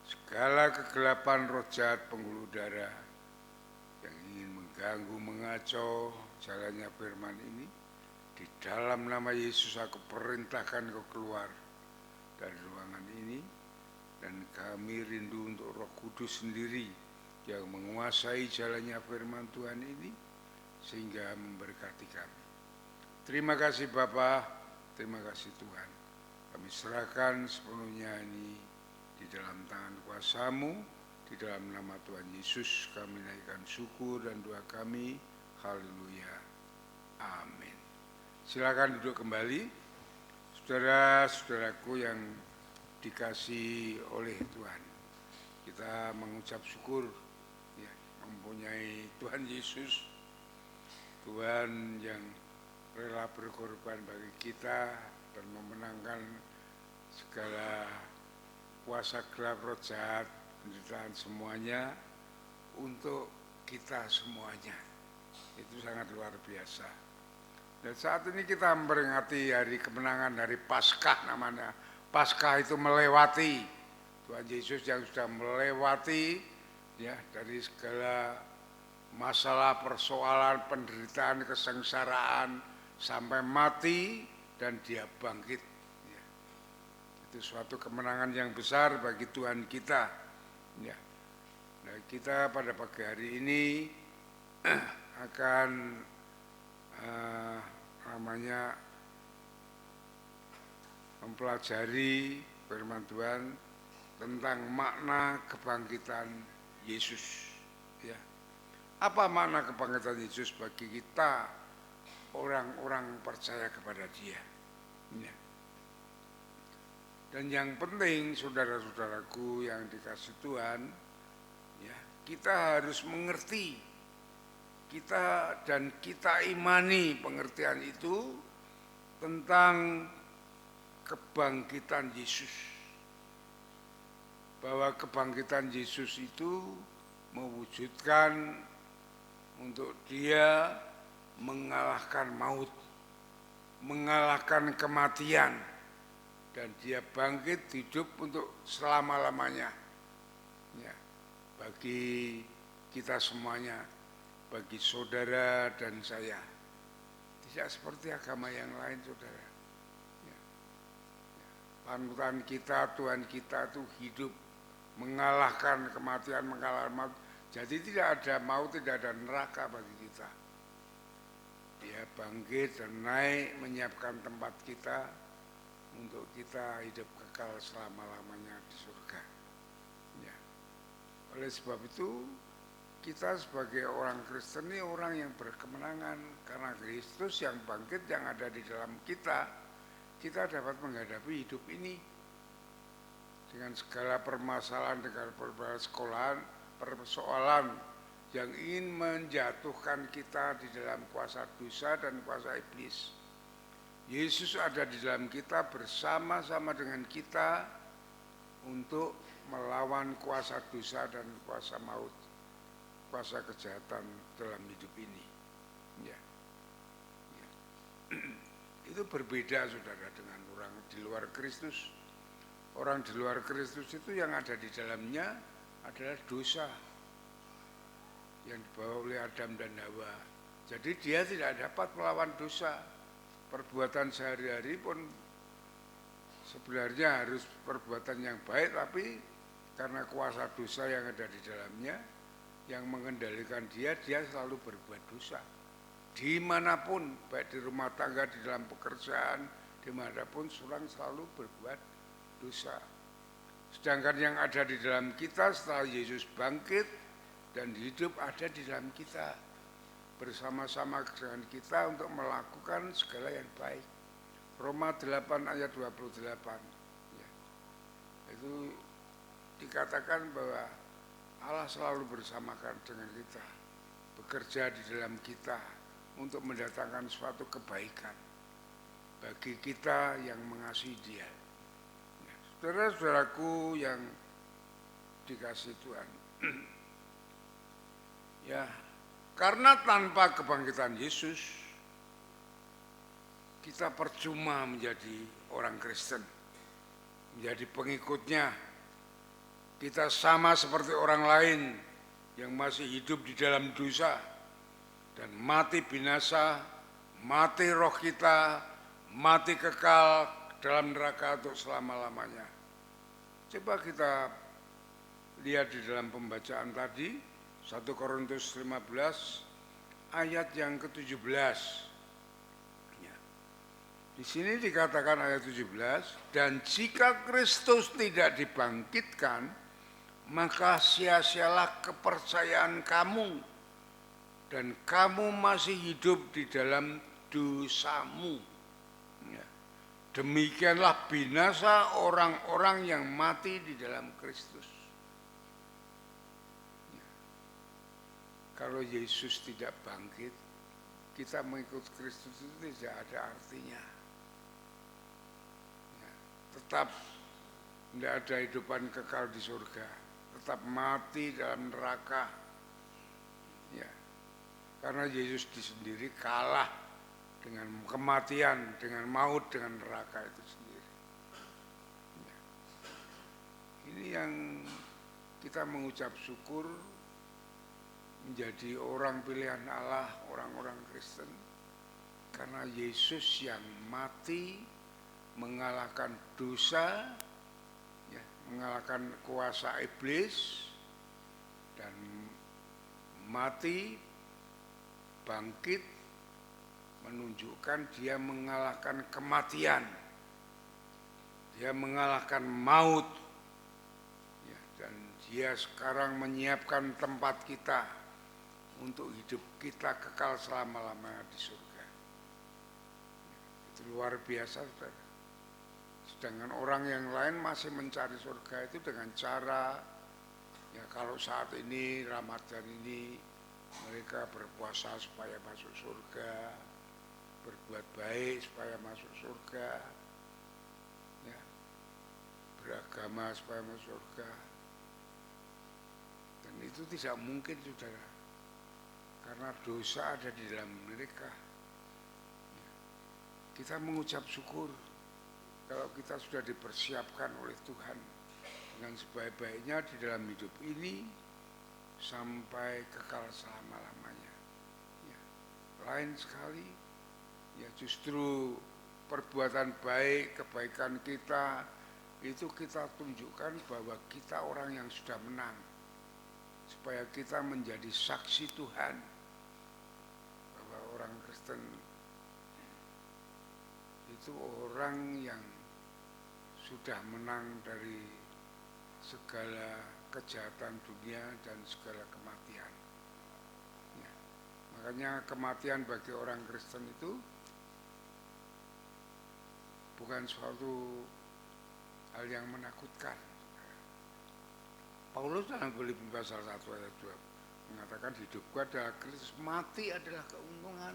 [SPEAKER 2] Segala kegelapan roh jahat penghulu darah yang ingin mengganggu, mengacau jalannya firman ini, di dalam nama Yesus aku perintahkan kau keluar dari ruangan ini, dan kami rindu untuk Roh Kudus sendiri yang menguasai jalannya firman Tuhan ini sehingga memberkati kami. Terima kasih Bapa, terima kasih Tuhan. Kami serahkan sepenuhnya ini di dalam tangan kuasa-Mu, di dalam nama Tuhan Yesus kami naikkan syukur dan doa kami. Haleluya. Amin. Silakan duduk kembali. Saudara-saudaraku yang dikasihi oleh Tuhan, kita mengucap syukur ya, mempunyai Tuhan Yesus, Tuhan yang rela berkorban bagi kita dan memenangkan segala kuasa gelap roh jahat, penderitaan semuanya untuk kita semuanya. Itu sangat luar biasa. Dan saat ini kita memperingati hari kemenangan, hari Paskah namanya. Paskah itu melewati, Tuhan Yesus yang sudah melewati ya dari segala masalah, persoalan, penderitaan, kesengsaraan sampai mati dan dia bangkit. Ya. Itu suatu kemenangan yang besar bagi Tuhan kita. Ya. Nah, kita pada pagi hari ini akan mempelajari firman Tuhan tentang makna kebangkitan Yesus. Ya. Apa makna kebangkitan Yesus bagi kita orang-orang percaya kepada Dia? Ya. Dan yang penting saudara-saudaraku yang dikasih Tuhan, ya, kita harus mengerti. Kita imani pengertian itu tentang kebangkitan Yesus. Bahwa kebangkitan Yesus itu mewujudkan untuk dia mengalahkan maut, mengalahkan kematian, dan dia bangkit hidup untuk selama-lamanya. Ya, bagi kita semuanya, bagi saudara dan saya. Tidak seperti agama yang lain, saudara. Ya. Panutan kita, Tuhan kita itu hidup, mengalahkan kematian, mengalahkan maut. Jadi tidak ada maut, tidak ada neraka bagi kita. Dia bangkit dan naik, menyiapkan tempat kita untuk kita hidup kekal selama-lamanya di surga. Ya. Oleh sebab itu, kita sebagai orang Kristen ini orang yang berkemenangan karena Kristus yang bangkit yang ada di dalam kita dapat menghadapi hidup ini dengan segala permasalahan, dengan persoalan yang ingin menjatuhkan kita di dalam kuasa dosa dan kuasa iblis. Yesus ada di dalam kita bersama-sama dengan kita untuk melawan kuasa dosa dan kuasa maut, kuasa kejahatan dalam hidup ini. Ya. Ya. Itu berbeda saudara dengan orang di luar Kristus. Orang di luar Kristus itu yang ada di dalamnya adalah dosa yang dibawa oleh Adam dan Hawa. Jadi dia tidak dapat melawan dosa. Perbuatan sehari-hari pun sebenarnya harus perbuatan yang baik, tapi karena kuasa dosa yang ada di dalamnya yang mengendalikan dia selalu berbuat dosa. Dimanapun, baik di rumah tangga, di dalam pekerjaan, dimanapun orang selalu berbuat dosa. Sedangkan yang ada di dalam kita setelah Yesus bangkit dan hidup ada di dalam kita, bersama-sama dengan kita untuk melakukan segala yang baik. Roma 8 ayat 28. Ya. Itu dikatakan bahwa Allah selalu bersamakan dengan kita, bekerja di dalam kita untuk mendatangkan suatu kebaikan bagi kita yang mengasihi Dia. Ya, Saudara-saudaraku yang dikasihi Tuhan, ya, karena tanpa kebangkitan Yesus kita percuma menjadi orang Kristen, menjadi pengikutnya. Kita sama seperti orang lain yang masih hidup di dalam dosa dan mati binasa, mati roh kita, mati kekal dalam neraka untuk selama-lamanya. Coba kita lihat di dalam pembacaan tadi, 1 Korintus 15 ayat yang ke-17. Ya. Di sini dikatakan ayat 17, dan jika Kristus tidak dibangkitkan, maka sia-sialah kepercayaan kamu, dan kamu masih hidup di dalam dosamu. Ya. Demikianlah binasa orang-orang yang mati di dalam Kristus. Ya. Kalau Yesus tidak bangkit, kita mengikut Kristus itu tidak ada artinya. Ya. Tetap tidak ada hidupan kekal di surga, tetap mati dalam neraka. Ya. Karena Yesus sendiri kalah dengan kematian, dengan maut, dengan neraka itu sendiri. Ya. Ini yang kita mengucap syukur menjadi orang pilihan Allah, orang-orang Kristen, karena Yesus yang mati mengalahkan dosa, ya, mengalahkan kuasa iblis, dan mati, bangkit, menunjukkan dia mengalahkan kematian, dia mengalahkan maut, ya, dan dia sekarang menyiapkan tempat kita untuk hidup kita kekal selama-lamanya di surga. Itu luar biasa, saudara. Sedangkan orang yang lain masih mencari surga itu dengan cara, ya, kalau saat ini Ramadan ini mereka berpuasa supaya masuk surga, berbuat baik supaya masuk surga, ya, beragama supaya masuk surga. Dan itu tidak mungkin, saudara, karena dosa ada di dalam mereka. Ya. Kita mengucap syukur kalau kita sudah dipersiapkan oleh Tuhan dengan sebaik-baiknya di dalam hidup ini sampai kekal selama-lamanya. Ya. Lain sekali, ya, justru perbuatan baik, kebaikan kita itu kita tunjukkan bahwa kita orang yang sudah menang, supaya kita menjadi saksi Tuhan bahwa orang Kristen itu orang yang sudah menang dari segala kejahatan dunia dan segala kematian. Ya. Makanya kematian bagi orang Kristen itu bukan suatu hal yang menakutkan. Paulus dalam Filipi pasal 1 ayat 2 mengatakan hidupku adalah Kristus, mati adalah keuntungan.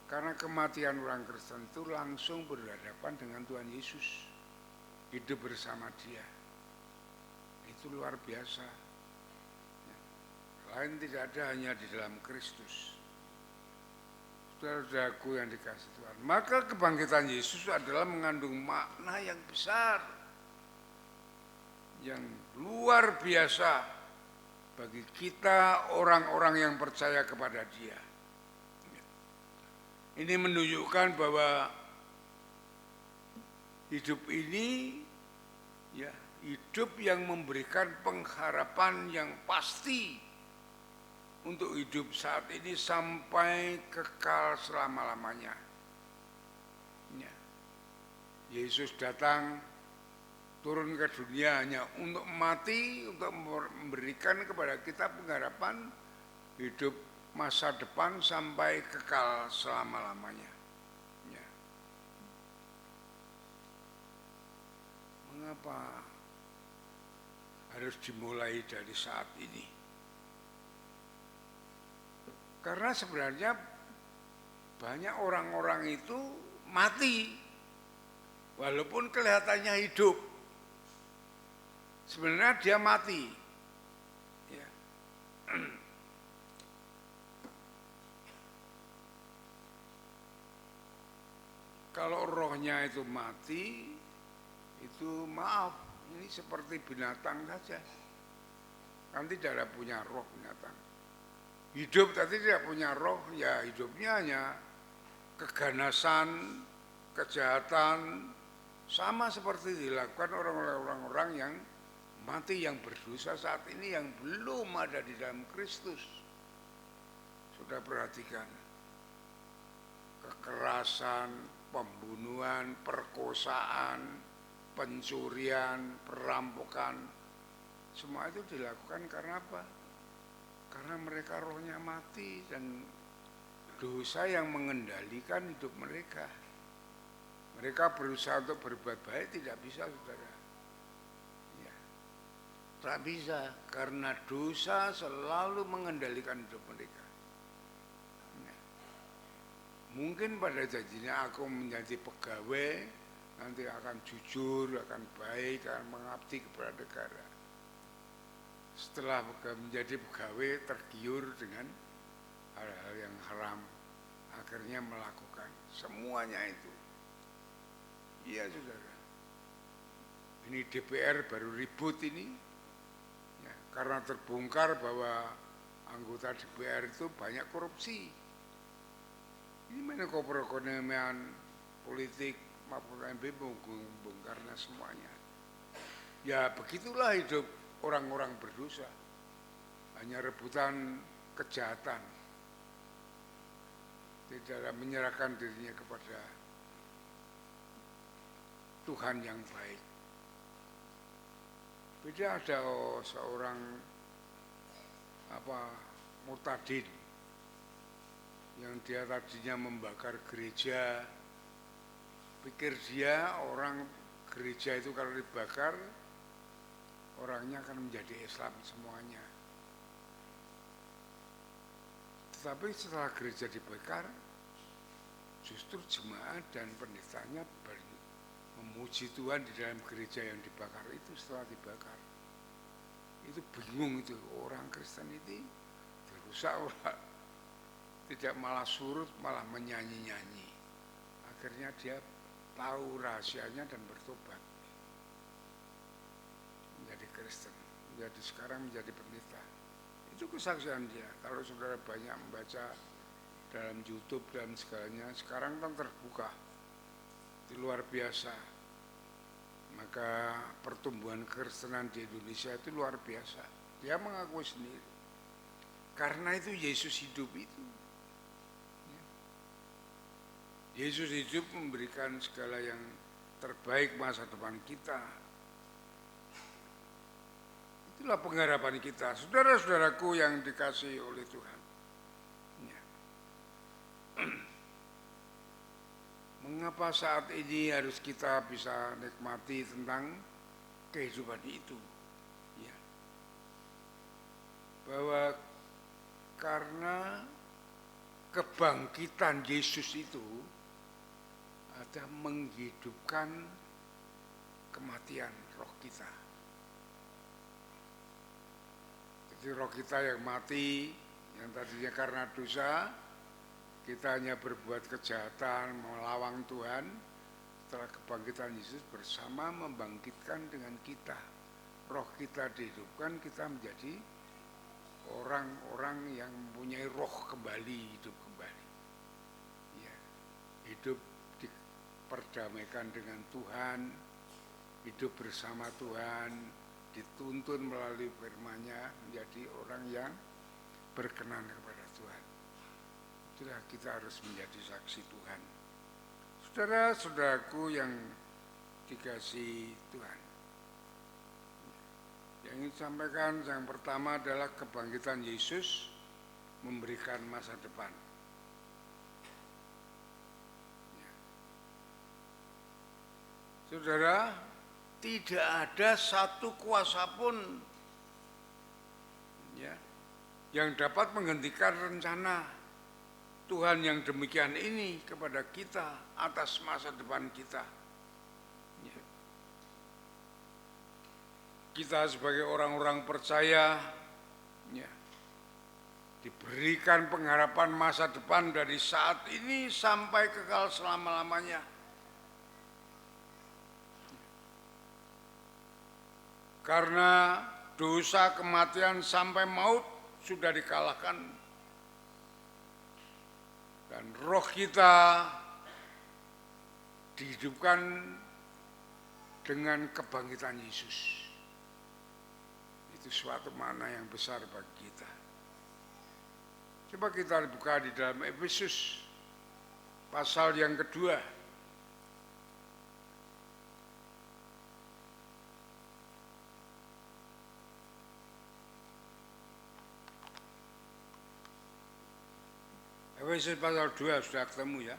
[SPEAKER 2] Karena kematian orang Kristen itu langsung berhadapan dengan Tuhan Yesus, hidup bersama Dia. Itu luar biasa. Ya. Lain tidak ada, hanya di dalam Kristus. Saudara-saudaraku yang dikasihi Tuhan, maka kebangkitan Yesus adalah mengandung makna yang besar, yang luar biasa bagi kita orang-orang yang percaya kepada Dia. Ini menunjukkan bahwa hidup ini, ya, hidup yang memberikan pengharapan yang pasti untuk hidup saat ini sampai kekal selama-lamanya. Ya. Yesus datang turun ke dunia hanya untuk mati, untuk memberikan kepada kita pengharapan hidup masa depan sampai kekal selama-lamanya. Ya. Mengapa harus dimulai dari saat ini? Karena sebenarnya banyak orang-orang itu mati walaupun kelihatannya hidup. sebenarnya dia mati. Ya. Kalau rohnya itu mati, itu maaf, ini seperti binatang saja. Kan tidak ada punya roh binatang. Hidup tadi tidak punya roh, ya hidupnya hanya keganasan, kejahatan, sama seperti dilakukan orang-orang yang mati, yang berdosa saat ini, yang belum ada di dalam Kristus. Sudah perhatikan, kekerasan, pembunuhan, perkosaan, pencurian, perampokan, semua itu dilakukan karena apa? Karena mereka rohnya mati dan dosa yang mengendalikan hidup mereka. Mereka berusaha untuk berbuat baik, tidak bisa, saudara. Ya. Tak bisa, karena dosa selalu mengendalikan hidup mereka. Ya. Mungkin pada janjinya aku menjadi pegawai, nanti akan jujur, akan baik, akan mengabdi kepada negara. Setelah menjadi pegawai tergiur dengan hal-hal yang haram, akhirnya melakukan semuanya itu. Iya saudara, ini DPR baru ribut ini, ya, karena terbongkar bahwa anggota DPR itu banyak korupsi. Ini Menko Perekonomian, politik maupun MB membongkarnya semuanya. Ya begitulah hidup orang-orang berdosa, hanya rebutan kejahatan, tidak menyerahkan dirinya kepada Tuhan yang baik. Beda ada seorang murtadin yang dia tadinya membakar gereja, pikir dia orang gereja itu kalau dibakar orangnya akan menjadi Islam semuanya. Tetapi setelah gereja dibakar, justru jemaat dan pendetanya memuji Tuhan di dalam gereja yang dibakar itu setelah dibakar. Itu bingung itu, orang Kristen itu dirusak orang, tidak malah surut, malah menyanyi-nyanyi. Akhirnya dia tahu rahasianya dan bertobat. Menjadi Kristen, sekarang menjadi pendeta. Itu kesaksian dia. Kalau saudara banyak membaca dalam YouTube dan segalanya, sekarang kan terbuka, itu luar biasa. Maka pertumbuhan kekristenan di Indonesia itu luar biasa. Dia mengakui sendiri, karena itu Yesus hidup itu. Yesus hidup memberikan segala yang terbaik masa depan kita. Itulah pengharapan kita, saudara-saudaraku yang dikasihi oleh Tuhan. Ya. Mengapa saat ini harus kita bisa nikmati tentang kehidupan itu? Ya. Bahwa karena kebangkitan Yesus itu ada menghidupkan kematian roh kita. Jadi roh kita yang mati, yang tadinya karena dosa, kita hanya berbuat kejahatan, melawan Tuhan, setelah kebangkitan Yesus bersama membangkitkan dengan kita. Roh kita dihidupkan, kita menjadi orang-orang yang mempunyai roh kembali, hidup kembali. Ya, hidup diperdamaikan dengan Tuhan, hidup bersama Tuhan, dituntun melalui firman-Nya menjadi orang yang berkenan kepada Tuhan. Itulah kita harus menjadi saksi Tuhan. Saudara-saudaraku yang dikasihi Tuhan, yang ingin sampaikan yang pertama adalah kebangkitan Yesus memberikan masa depan. Ya. Saudara, tidak ada satu kuasa pun ya, yang dapat menghentikan rencana Tuhan yang demikian ini kepada kita atas masa depan kita. Ya. kita sebagai orang-orang percaya ya, diberikan pengharapan masa depan dari saat ini sampai kekal selama-lamanya. Karena dosa, kematian sampai maut sudah dikalahkan. Dan roh kita dihidupkan dengan kebangkitan Yesus. Itu suatu makna yang besar bagi kita. Coba kita buka di dalam Efesus pasal yang kedua. Efesus pasal 2 sudah ketemu ya.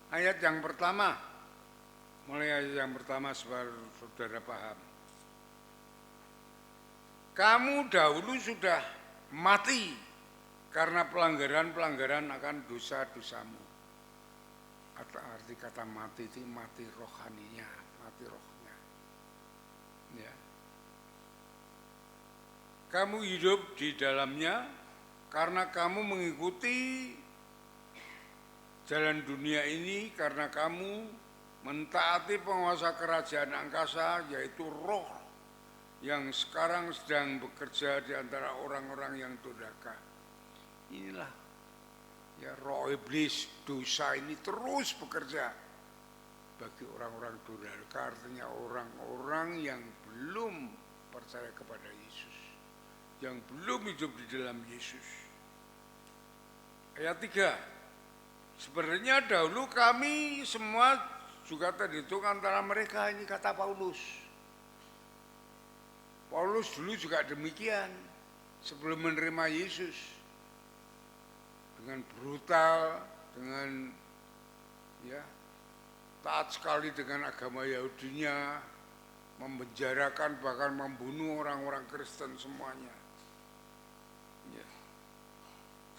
[SPEAKER 2] Ayat yang pertama, mulai ayat yang pertama supaya saudara paham. Kamu dahulu sudah mati karena pelanggaran-pelanggaran akan dosa-dosamu. Arti kata mati itu mati rohaninya, mati rohnya. Ya. Kamu hidup di dalamnya karena kamu mengikuti jalan dunia ini, karena kamu mentaati penguasa kerajaan angkasa, yaitu roh yang sekarang sedang bekerja di antara orang-orang yang durhaka. Inilah ya, roh iblis dosa ini terus bekerja bagi orang-orang durhaka, artinya orang-orang yang belum percaya kepada Yesus, yang belum hidup di dalam Yesus. Ayat 3, sebenarnya dahulu kami semua juga terhitung antara mereka, ini kata Paulus. Paulus dulu juga demikian sebelum menerima Yesus. Dengan brutal, dengan ya taat sekali dengan agama Yahudinya, memenjarakan bahkan membunuh orang-orang Kristen semuanya. Ya.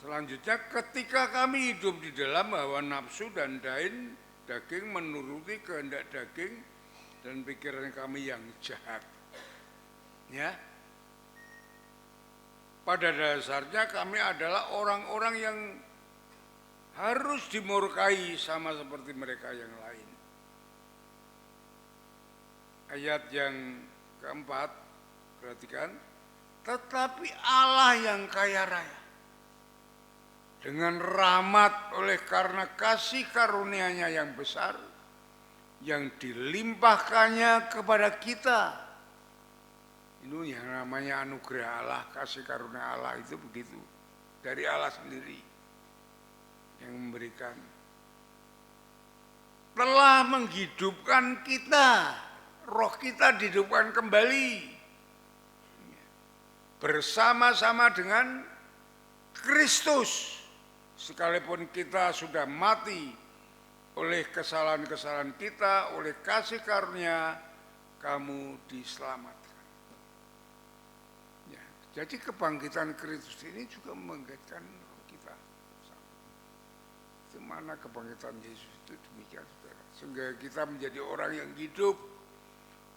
[SPEAKER 2] Selanjutnya ketika kami hidup di dalam hawa nafsu dan daging, menuruti kehendak daging dan pikiran kami yang jahat. Ya. Pada dasarnya kami adalah orang-orang yang harus dimurkai sama seperti mereka yang lain. Ayat yang keempat, perhatikan. Tetapi Allah yang kaya raya, dengan rahmat oleh karena kasih karunia-Nya yang besar, yang dilimpahkannya kepada kita. Ini yang namanya anugerah Allah, kasih karunia Allah itu begitu. Dari Allah sendiri yang memberikan. Telah menghidupkan kita, roh kita dihidupkan kembali. Bersama-sama dengan Kristus. Sekalipun kita sudah mati oleh kesalahan-kesalahan kita, oleh kasih karunia, kamu diselamatkan. Ya, jadi kebangkitan Kristus ini juga membangkitkan kita. Itu mana kebangkitan Yesus itu demikian, saudara. Sehingga kita menjadi orang yang hidup.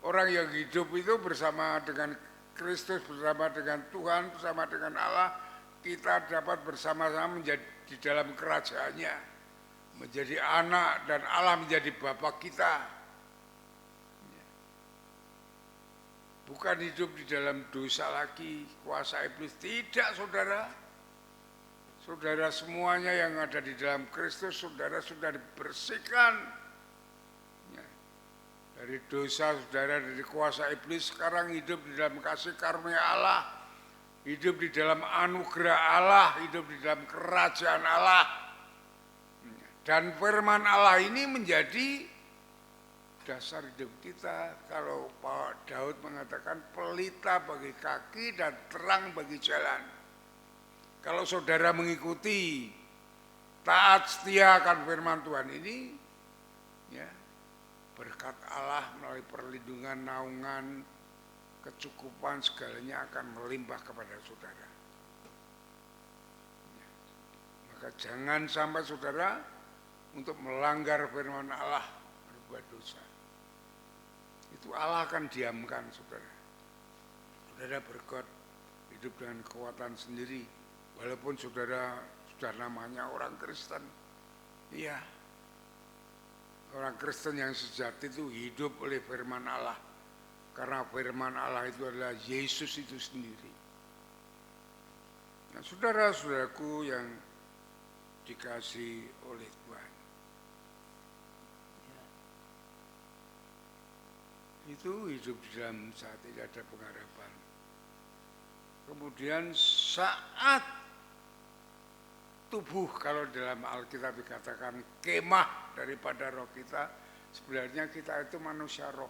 [SPEAKER 2] Orang yang hidup itu bersama dengan Kristus, bersama dengan Tuhan, bersama dengan Allah, kita dapat bersama-sama menjadi di dalam kerajaannya, menjadi anak dan Allah menjadi Bapa kita. Bukan hidup di dalam dosa lagi, kuasa iblis. Tidak, saudara. Saudara semuanya yang ada di dalam Kristus, saudara sudah dibersihkan dari dosa, saudara dari kuasa iblis. Sekarang hidup di dalam kasih karunia Allah, hidup di dalam anugerah Allah, hidup di dalam kerajaan Allah. Dan firman Allah ini menjadi dasar hidup kita. Kalau Pak Daud mengatakan pelita bagi kaki dan terang bagi jalan. Kalau saudara mengikuti, taat setia akan firman Tuhan ini, ya, berkat Allah melalui perlindungan, naungan, kecukupan segalanya akan melimpah kepada saudara. Ya. Maka jangan sampai saudara untuk melanggar firman Allah, berbuat dosa. Itu Allah akan diamkan, saudara. saudara berkat hidup dengan kekuatan sendiri, walaupun saudara sudah namanya orang Kristen. Iya, orang Kristen yang sejati itu hidup oleh firman Allah, karena firman Allah itu adalah Yesus itu sendiri. Nah, saudara-saudaraku yang dikasihi oleh Tuhan, itu hidup di dalam saat tidak ada pengharapan. Kemudian saat tubuh, kalau dalam Alkitab dikatakan kemah daripada roh kita, sebenarnya kita itu manusia roh,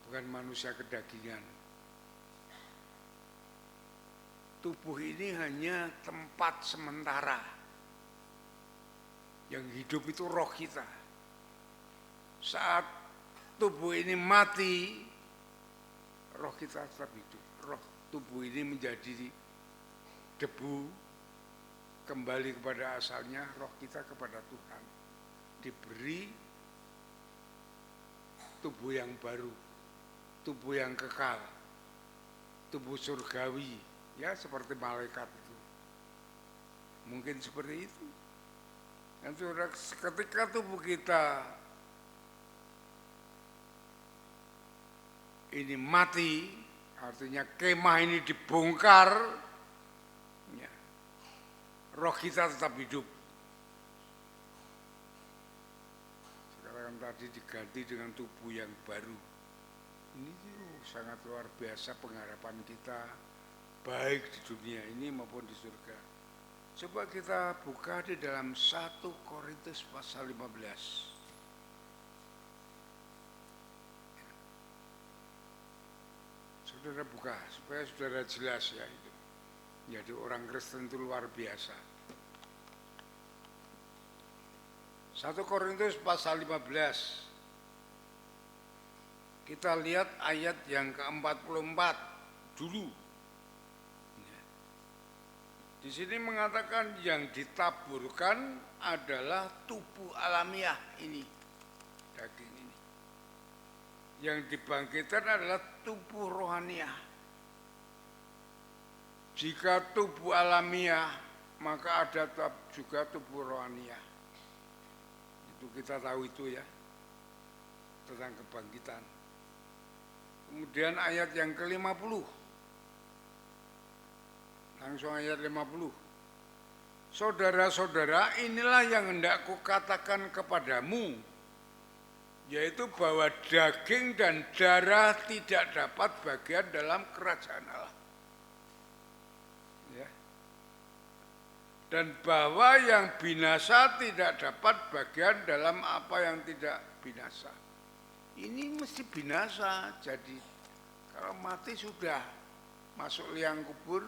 [SPEAKER 2] bukan manusia kedagingan. Tubuh ini hanya tempat sementara, yang hidup itu roh kita. Saat tubuh ini mati, roh kita tetap hidup. Roh tubuh ini menjadi debu, kembali kepada asalnya, roh kita kepada Tuhan. Diberi tubuh yang baru, tubuh yang kekal, tubuh surgawi, ya seperti malaikat itu. Mungkin seperti itu. Dan saudara, ketika tubuh kita ini mati, artinya kemah ini dibongkar, ya, roh kita tetap hidup. Sekarang tadi diganti dengan tubuh yang baru. Ini sangat luar biasa pengharapan kita, baik di dunia ini maupun di surga. Coba kita buka di dalam 1 Korintus pasal 15. Saudara buka supaya saudara jelas ya itu. Jadi orang Kristen itu luar biasa. 1 Korintus pasal 15. Kita lihat ayat yang ke-44 dulu. Di sini mengatakan yang ditaburkan adalah tubuh alamiah ini, daging ini. Yang dibangkitkan adalah tubuh rohaniah. Jika tubuh alamiah, maka ada juga tubuh rohaniah. Itu kita tahu itu ya, tentang kebangkitan. Kemudian ayat yang ke-50. Langsung ayat 50. Saudara-saudara, inilah yang hendak kukatakan kepadamu, yaitu bahwa daging dan darah tidak dapat bagian dalam kerajaan Allah. Ya. Dan bahwa yang binasa tidak dapat bagian dalam apa yang tidak binasa. Ini mesti binasa, jadi kalau mati sudah masuk liang kubur,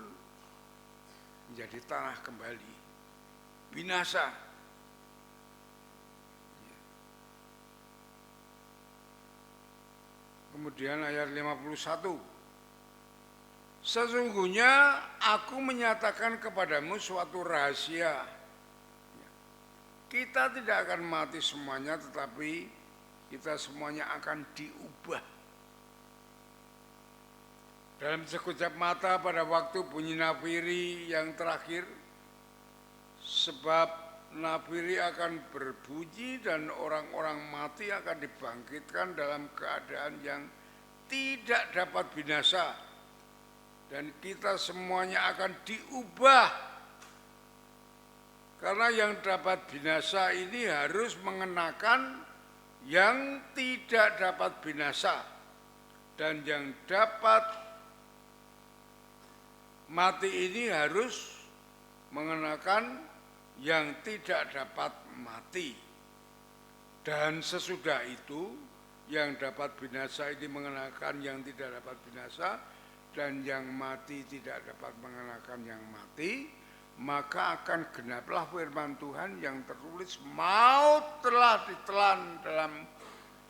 [SPEAKER 2] menjadi tanah kembali, binasa. Kemudian ayat 51. Sesungguhnya aku menyatakan kepadamu suatu rahasia. Kita tidak akan mati semuanya, tetapi kita semuanya akan diubah. Dalam sekejap mata pada waktu bunyi nafiri yang terakhir, sebab nafiri akan berbunyi dan orang-orang mati akan dibangkitkan dalam keadaan yang tidak dapat binasa, dan kita semuanya akan diubah. Karena yang dapat binasa ini harus mengenakan yang tidak dapat binasa, dan yang dapat mati ini harus mengenakan yang tidak dapat mati. Dan sesudah itu yang dapat binasa ini mengenakan yang tidak dapat binasa, dan yang mati tidak dapat mengenakan yang mati. Maka akan genaplah firman Tuhan yang tertulis, maut telah ditelan dalam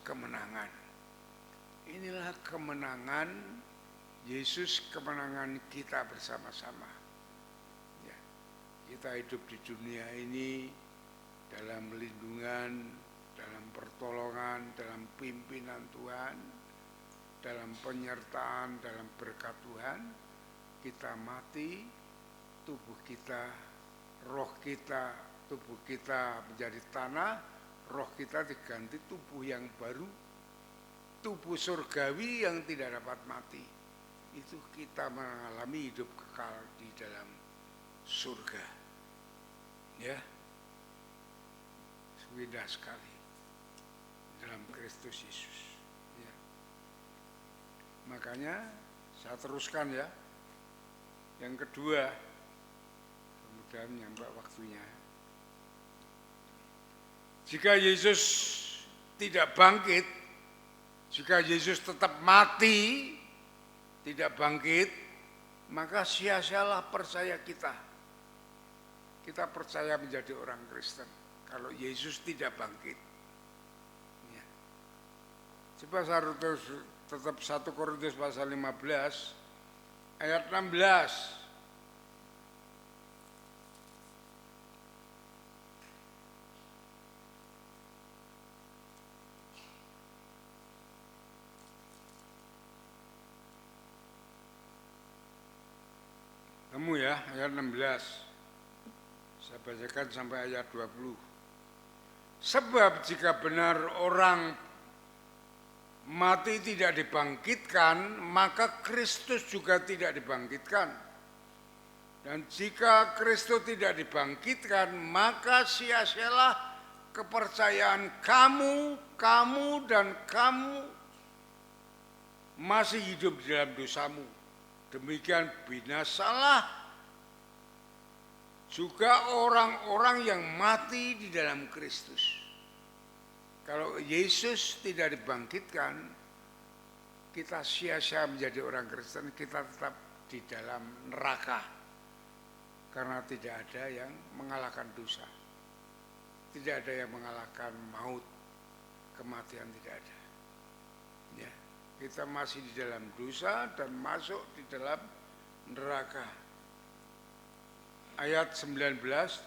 [SPEAKER 2] kemenangan. Inilah kemenangan Yesus, kemenangan kita bersama-sama. Ya, kita hidup di dunia ini dalam lindungan, dalam pertolongan, dalam pimpinan Tuhan, dalam penyertaan, dalam berkat Tuhan, kita mati, tubuh kita, roh kita, tubuh kita menjadi tanah, roh kita diganti tubuh yang baru, tubuh surgawi yang tidak dapat mati. Itu kita mengalami hidup kekal di dalam surga. Ya, indah sekali dalam Kristus Yesus. Ya. Makanya saya teruskan ya. Yang kedua, kemudian nyampe waktunya. Jika Yesus tidak bangkit, jika Yesus tetap mati, tidak bangkit, maka sia-sialah percaya kita. Kita percaya menjadi orang Kristen kalau Yesus tidak bangkit. Ya. Coba saya tetap 1 Korintus pasal 15 ayat 16. Kamu ya, ayat 16. Saya bacakan sampai ayat 20. Sebab jika benar orang mati tidak dibangkitkan, maka Kristus juga tidak dibangkitkan. Dan jika Kristus tidak dibangkitkan, maka sia-sialah kepercayaan kamu dan kamu masih hidup di dalam dosamu. Demikian binasalah juga orang-orang yang mati di dalam Kristus. Kalau Yesus tidak dibangkitkan, kita sia-sia menjadi orang Kristen, kita tetap di dalam neraka. Karena tidak ada yang mengalahkan dosa. Tidak ada yang mengalahkan maut, kematian tidak ada. Ya, kita masih di dalam dosa dan masuk di dalam neraka. Ayat 19,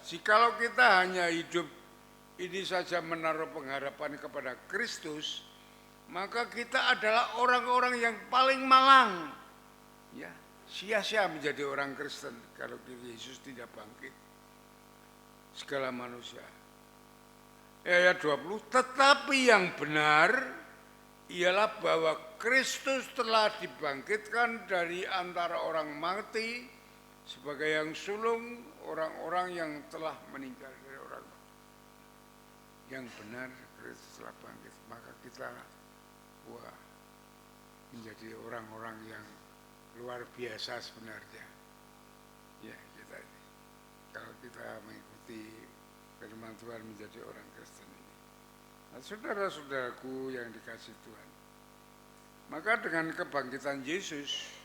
[SPEAKER 2] jikalau kita hanya hidup ini saja menaruh pengharapan kepada Kristus, maka kita adalah orang-orang yang paling malang. Ya, sia-sia menjadi orang Kristen kalau Yesus tidak bangkit. Segala manusia. Ayat 20, tetapi yang benar ialah bahwa Kristus telah dibangkitkan dari antara orang mati sebagai yang sulung orang-orang yang telah meninggal dari orang mati. Yang benar Kristus telah bangkit, maka kita menjadi orang-orang yang luar biasa sebenarnya. Ya, kita ini. Kalau kita mengikuti firman Tuhan menjadi orang Kristen ini. Nah, saudara-saudaraku yang dikasih Tuhan, maka dengan kebangkitan Yesus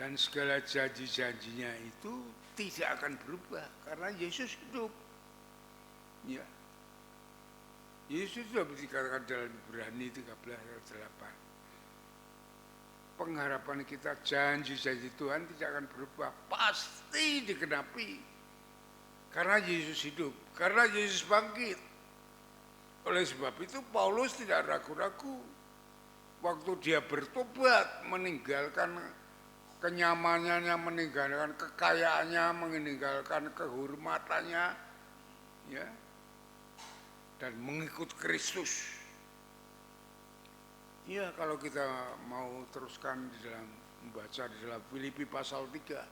[SPEAKER 2] dan segala janji-janjinya itu tidak akan berubah karena Yesus hidup. Ya. Yesus sudah dikatakan dalam Ibrani 13 ayat 8. Pengharapan kita, janji-janji Tuhan tidak akan berubah, pasti digenapi. Karena Yesus hidup, karena Yesus bangkit. Oleh sebab itu Paulus tidak ragu-ragu waktu dia bertobat, meninggalkan kenyamanannya, meninggalkan kekayaannya, meninggalkan kehormatannya, ya, dan mengikut Kristus. Ya, kalau kita mau teruskan di dalam membaca di dalam Filipi pasal 3.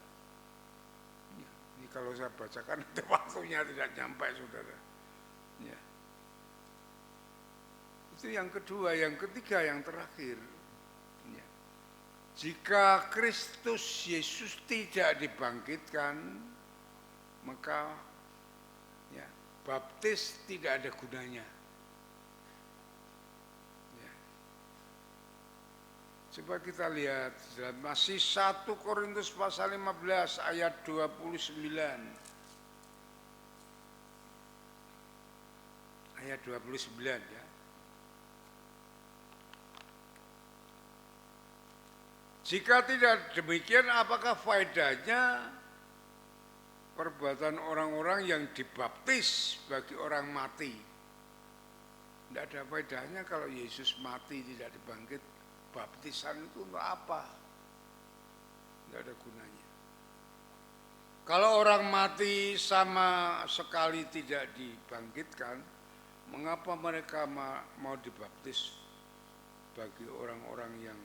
[SPEAKER 2] Ya, ini kalau saya bacakan itu waktunya tidak nyampe, saudara. Ya. Itu yang kedua, yang ketiga, yang terakhir. Jika Kristus Yesus tidak dibangkitkan, maka ya, baptis tidak ada gunanya. Ya. Coba kita lihat masih 1 Korintus pasal 15 ayat 29. Ayat 29 ya. Jika tidak demikian, apakah faedahnya perbuatan orang-orang yang dibaptis bagi orang mati? Tidak ada faedahnya kalau Yesus mati tidak dibangkit. Baptisan itu untuk apa? Tidak ada gunanya. Kalau orang mati sama sekali tidak dibangkitkan, mengapa mereka mau dibaptis bagi orang-orang yang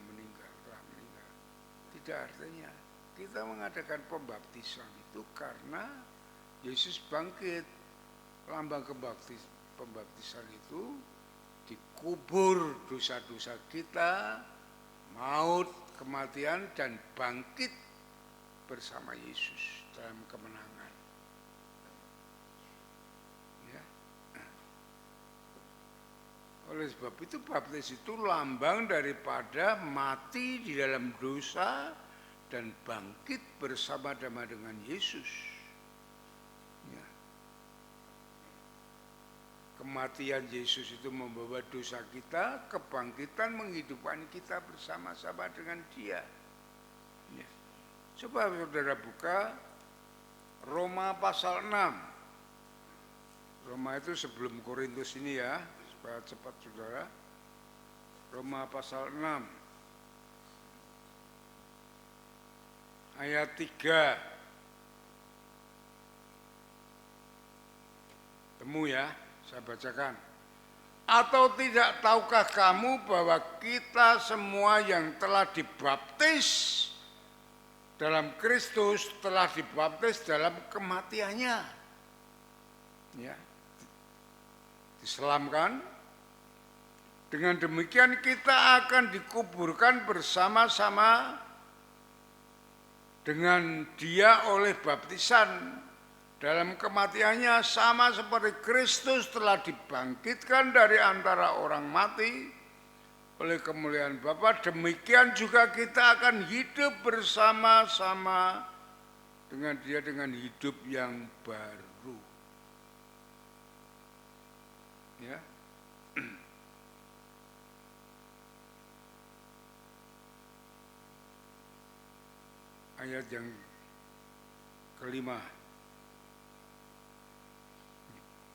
[SPEAKER 2] telah meninggal? Tidak, artinya kita mengadakan pembaptisan itu karena Yesus bangkit. Lambang pembaptisan itu dikubur dosa-dosa kita, maut, kematian, dan bangkit bersama Yesus dalam kemenangan. Ya. Oleh sebab itu baptis itu lambang daripada mati di dalam dosa dan bangkit bersama-sama dengan Yesus. Ya. Kematian Yesus itu membawa dosa kita, kebangkitan menghidupkan kita bersama-sama dengan Dia. Ya. Coba saudara buka Roma pasal 6. Roma itu sebelum Korintus ini ya, supaya cepat saudara. Roma pasal 6 ayat 3. Temu ya, saya bacakan. Atau tidak tahukah kamu bahwa kita semua yang telah dibaptis dalam Kristus telah dibaptis dalam kematiannya? Ya. Diselamkan. Dengan demikian kita akan dikuburkan bersama-sama dengan Dia oleh baptisan dalam kematiannya, sama seperti Kristus telah dibangkitkan dari antara orang mati oleh kemuliaan Bapa, demikian juga kita akan hidup bersama-sama dengan Dia dengan hidup yang baru. Ya. Ayat yang kelima.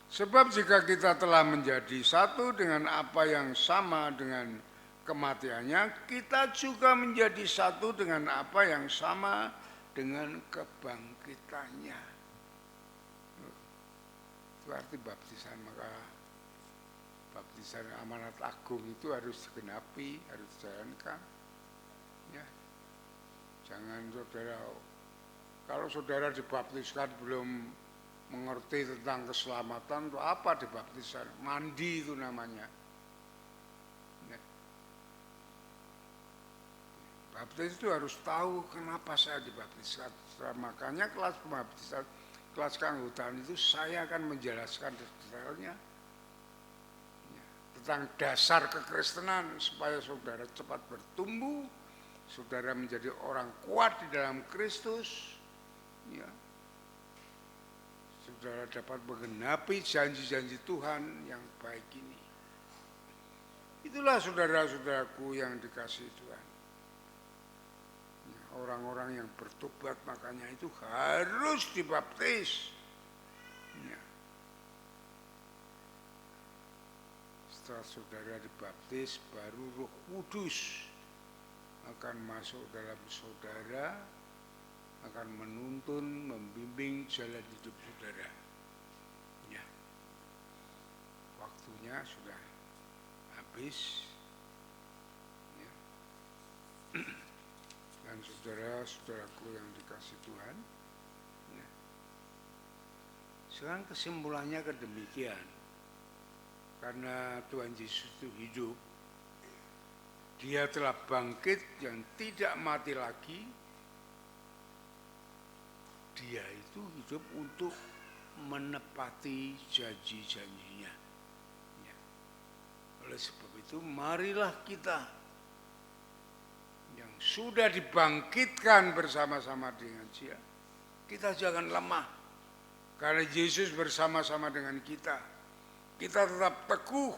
[SPEAKER 2] Sebab jika kita telah menjadi satu dengan apa yang sama dengan kematiannya, kita juga menjadi satu dengan apa yang sama dengan kebangkitannya. Itu arti baptisan. Maka baptisan amanat agung itu harus digenapi, harus dijalankan. Ya. Jangan saudara, kalau saudara dibaptiskan belum mengerti tentang keselamatan, itu apa dibaptisan? Mandi itu namanya. Ya. Baptis itu harus tahu kenapa saya dibaptiskan. Makanya kelas pembaptisan, kelas keanggotaan itu saya akan menjelaskan detailnya. Ya. Tentang dasar kekristenan supaya saudara cepat bertumbuh, saudara menjadi orang kuat di dalam Kristus. Ya. Saudara dapat menggenapi janji-janji Tuhan yang baik ini. Itulah saudara-saudaraku yang dikasihi Tuhan. Ya, orang-orang yang bertobat makanya itu harus dibaptis. Ya. Setelah saudara dibaptis, baru Roh Kudus akan masuk dalam saudara, akan menuntun, membimbing jalan hidup saudara. Ya. Waktunya sudah habis. Ya. Dan saudara-saudaraku yang dikasihi Tuhan, ya. Sekarang kesimpulannya kedemikian. Karena Tuhan Yesus itu hidup, Dia telah bangkit yang tidak mati lagi. Dia itu hidup untuk menepati janji-janjinya. Ya. Oleh sebab itu marilah kita yang sudah dibangkitkan bersama-sama dengan Dia, kita jangan lemah. Karena Yesus bersama-sama dengan kita. Kita tetap teguh,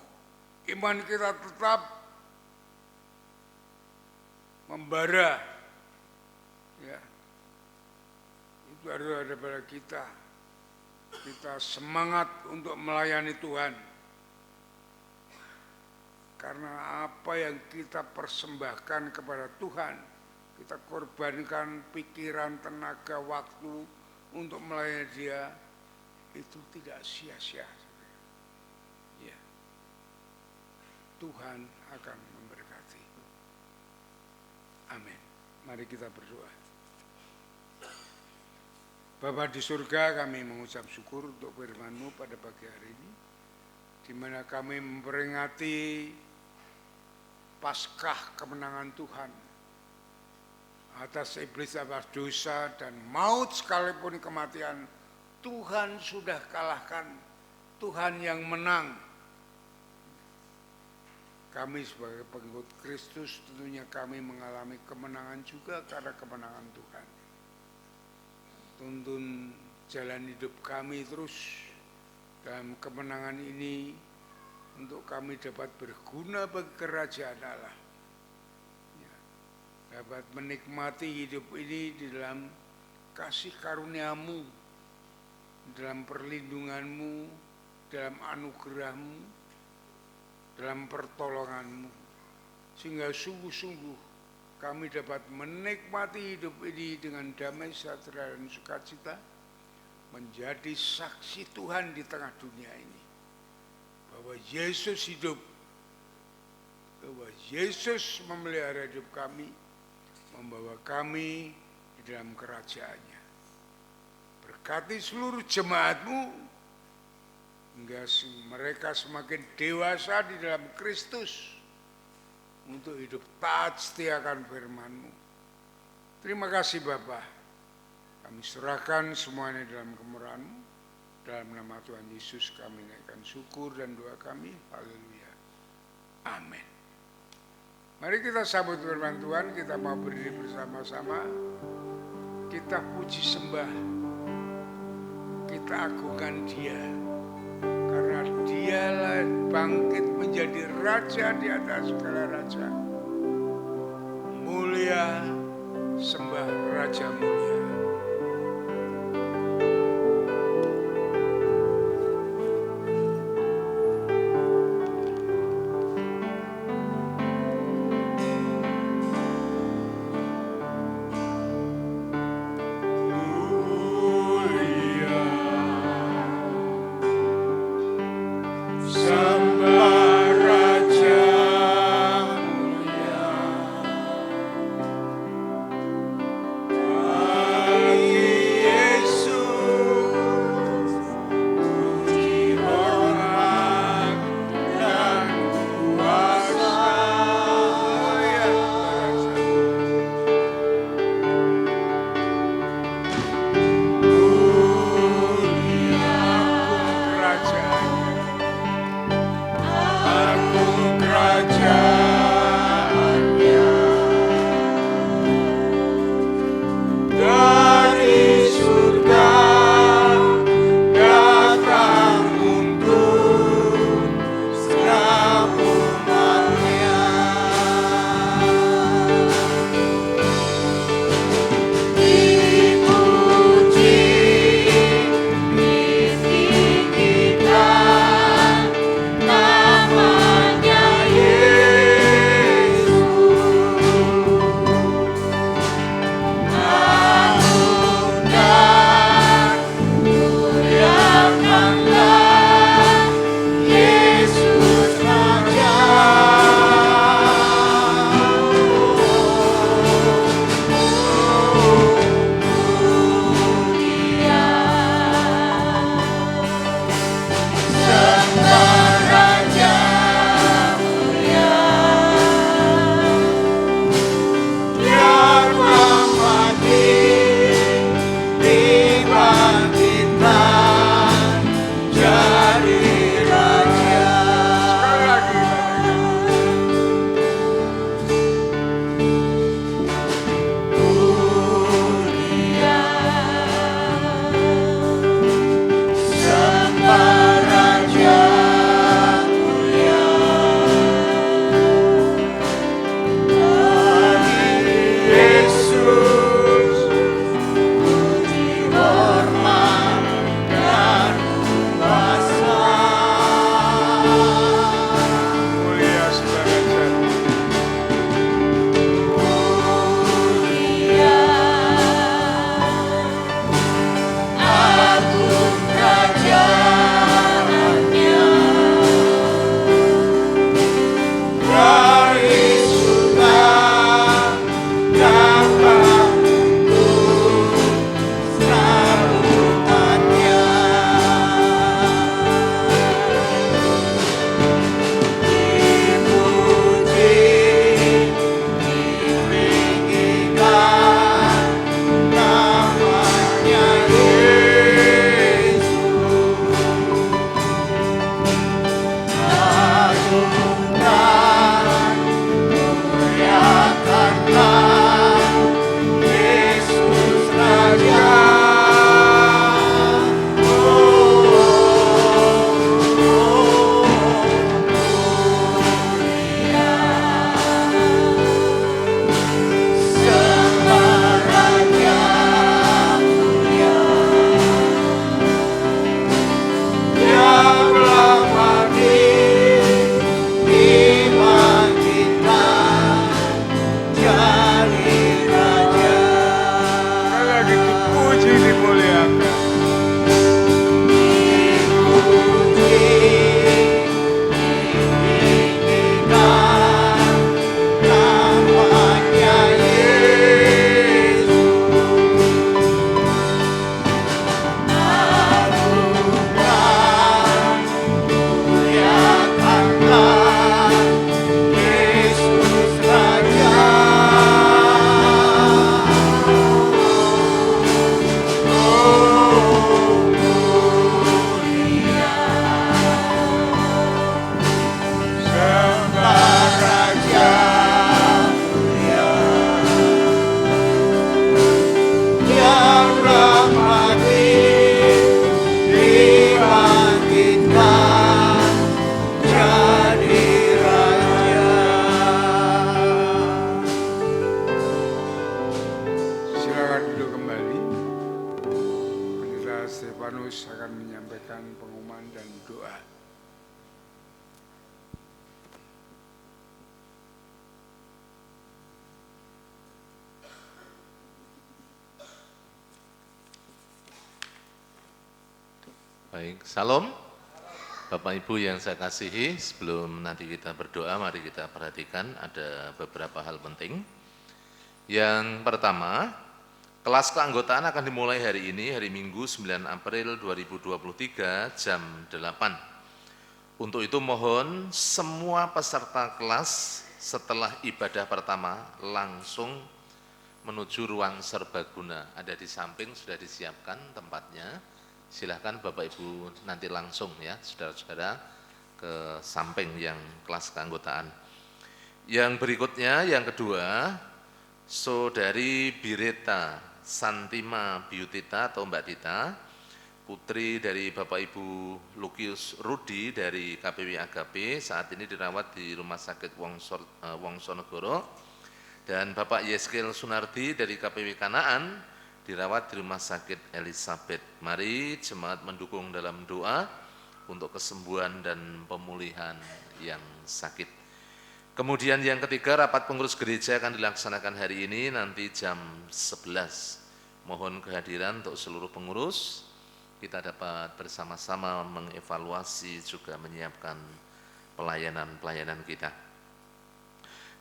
[SPEAKER 2] iman kita tetap membara. Ya. Itu harus ada pada kita. Kita semangat untuk melayani Tuhan. Karena apa yang kita persembahkan kepada Tuhan, kita korbankan pikiran, tenaga, waktu untuk melayani Dia, itu tidak sia-sia. Ya. Tuhan akan memberkati. Amin. Mari kita berdoa. Bapa di surga, kami mengucap syukur untuk firman-Mu pada pagi hari ini, di mana kami memperingati Paskah kemenangan Tuhan atas iblis, atas dosa dan maut sekalipun kematian. Tuhan sudah kalahkan, Tuhan yang menang. Kami sebagai pengikut Kristus tentunya kami mengalami kemenangan juga karena kemenangan Tuhan. Tuntun jalan hidup kami terus dalam kemenangan ini untuk kami dapat berguna bagi kerajaan Allah. Ya, dapat menikmati hidup ini di dalam kasih karunia-Mu, dalam perlindungan-Mu, dalam anugerah-Mu, dalam pertolongan-Mu, sehingga sungguh-sungguh kami dapat menikmati hidup ini dengan damai, sejahtera, dan sukacita, menjadi saksi Tuhan di tengah dunia ini, bahwa Yesus hidup, bahwa Yesus memelihara hidup kami, membawa kami di dalam kerajaan-Nya. Berkati seluruh jemaat-Mu, hingga mereka semakin dewasa di dalam Kristus, untuk hidup taat setia akan firman-Mu. Terima kasih Bapa. Kami serahkan semuanya dalam kemurahan-Mu. Dalam nama Tuhan Yesus kami naikkan syukur dan doa kami. Haleluya. Amin. Mari kita sambut firman Tuhan. Kita mau berdiri bersama-sama. Kita puji sembah. Kita agungkan Dia. Karena Dialah bangkit menjadi Raja di atas segala raja. Mulia sembah Raja mulia.
[SPEAKER 6] Raja mulia,
[SPEAKER 2] Stefanus akan menyampaikan pengumuman dan doa.
[SPEAKER 6] Baik, salam. Bapak Ibu yang saya kasihi, sebelum nanti kita berdoa, mari kita perhatikan ada beberapa hal penting. Yang pertama, kelas keanggotaan akan dimulai hari ini, hari Minggu 9 April 2023 jam 8. Untuk itu mohon semua peserta kelas setelah ibadah pertama langsung menuju ruang serbaguna. Ada di samping, sudah disiapkan tempatnya. Silahkan Bapak Ibu nanti langsung ya, saudara-saudara ke samping yang kelas keanggotaan. Yang berikutnya, yang kedua, Saudari Bireta Santima Biutita atau Mbak Tita, putri dari Bapak Ibu Lukius Rudi dari KPW Agape, saat ini dirawat di Rumah Sakit Wongsonegoro, dan Bapak Yeskel Sunardi dari KPW Kanaan, dirawat di Rumah Sakit Elizabeth. Mari jemaat mendukung dalam doa untuk kesembuhan dan pemulihan yang sakit. Kemudian yang ketiga, rapat pengurus gereja akan dilaksanakan hari ini nanti jam 11. Mohon kehadiran untuk seluruh pengurus. Kita dapat bersama-sama mengevaluasi juga menyiapkan pelayanan-pelayanan kita.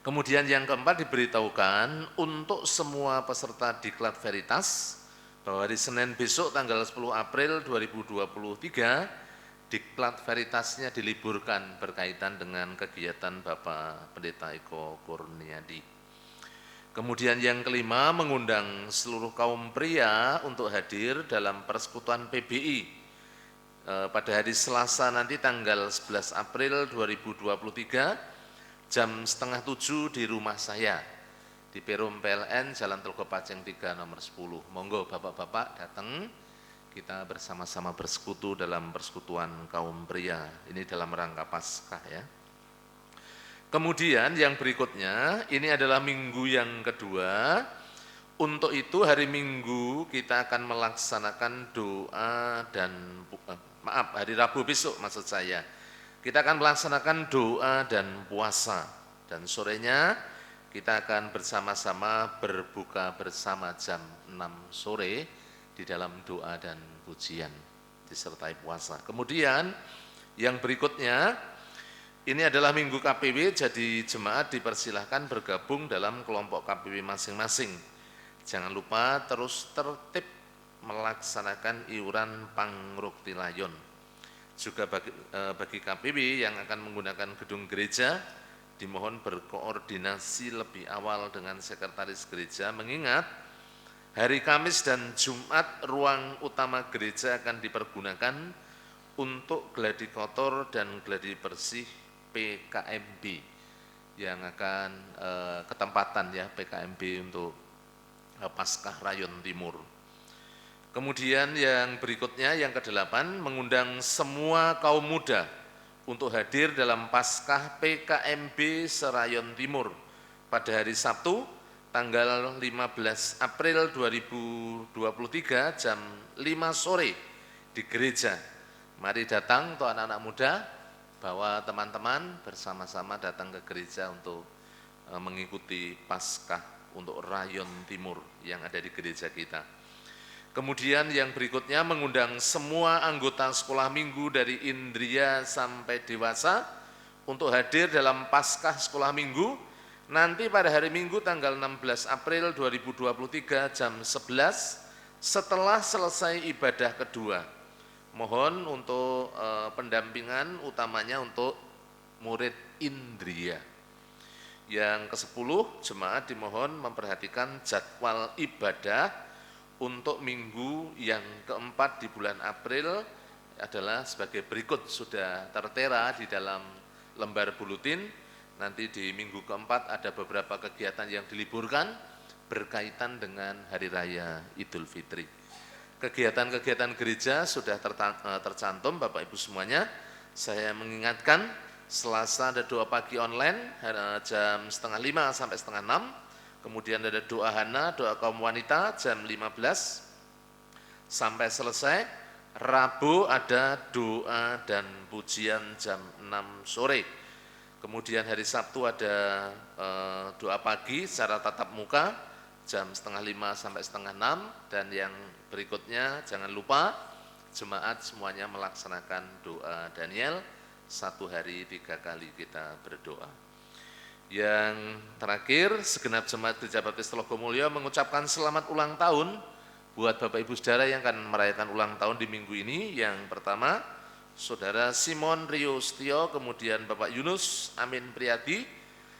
[SPEAKER 6] Kemudian yang keempat, diberitahukan untuk semua peserta Diklat Veritas bahwa hari Senin besok tanggal 10 April 2023 Diklat Veritasnya diliburkan berkaitan dengan kegiatan Bapak Pendeta Eko Kurniadi. Kemudian yang kelima, mengundang seluruh kaum pria untuk hadir dalam persekutuan PBI pada hari Selasa nanti tanggal 11 April 2023 jam 6:30 di rumah saya di Perum PLN Jalan Teluk Paceng 3 nomor 10. Monggo Bapak-bapak datang, kita bersama-sama bersekutu dalam persekutuan kaum pria. Ini dalam rangka Paskah ya. Kemudian yang berikutnya, ini adalah minggu yang kedua. Untuk itu hari Minggu kita akan melaksanakan doa dan hari Rabu besok maksud saya. Kita akan melaksanakan doa dan puasa, dan sorenya kita akan bersama-sama berbuka bersama jam 6 sore di dalam doa dan pujian disertai puasa. Kemudian yang berikutnya, ini adalah Minggu KPW, jadi jemaat dipersilahkan bergabung dalam kelompok KPW masing-masing. Jangan lupa terus tertib melaksanakan iuran Pangrukti Layon. Juga bagi KPW yang akan menggunakan gedung gereja, dimohon berkoordinasi lebih awal dengan sekretaris gereja, mengingat hari Kamis dan Jumat ruang utama gereja akan dipergunakan untuk gladi kotor dan gladi bersih PKMB yang akan ketempatan ya PKMB untuk Paskah Rayon Timur. Kemudian yang berikutnya, yang ke-8, mengundang semua kaum muda untuk hadir dalam Paskah PKMB Serayon Timur pada hari Sabtu tanggal 15 April 2023 jam 5 sore di gereja. Mari datang untuk anak-anak muda, bawa teman-teman bersama-sama datang ke gereja untuk mengikuti Paskah untuk Rayon Timur yang ada di gereja kita. Kemudian yang berikutnya, mengundang semua anggota sekolah minggu dari Indria sampai dewasa untuk hadir dalam Paskah sekolah minggu nanti pada hari Minggu tanggal 16 April 2023 jam 11 setelah selesai ibadah kedua. Mohon untuk pendampingan utamanya untuk murid Indria. Yang ke-10, jemaat dimohon memperhatikan jadwal ibadah untuk minggu yang keempat di bulan April adalah sebagai berikut, sudah tertera di dalam lembar buletin. Nanti di minggu keempat ada beberapa kegiatan yang diliburkan berkaitan dengan Hari Raya Idul Fitri. Kegiatan-kegiatan gereja sudah tercantum Bapak Ibu semuanya. Saya mengingatkan, Selasa ada doa pagi online jam 4:30 sampai 5:30. Kemudian ada doa Hana, doa kaum wanita jam 15 sampai selesai. Rabu ada doa dan pujian jam 6 sore. Kemudian hari Sabtu ada doa pagi secara tatap muka jam 4:30 sampai 5:30. Dan yang berikutnya jangan lupa jemaat semuanya melaksanakan doa Daniel, 1 hari 3 kali kita berdoa. Yang terakhir, segenap jemaat Gereja Baptis Telogomulyo mengucapkan selamat ulang tahun buat Bapak Ibu Saudara yang akan merayakan ulang tahun di minggu ini. Yang pertama, Saudara Simon Rio Setio, kemudian Bapak Yunus Amin Priyadi,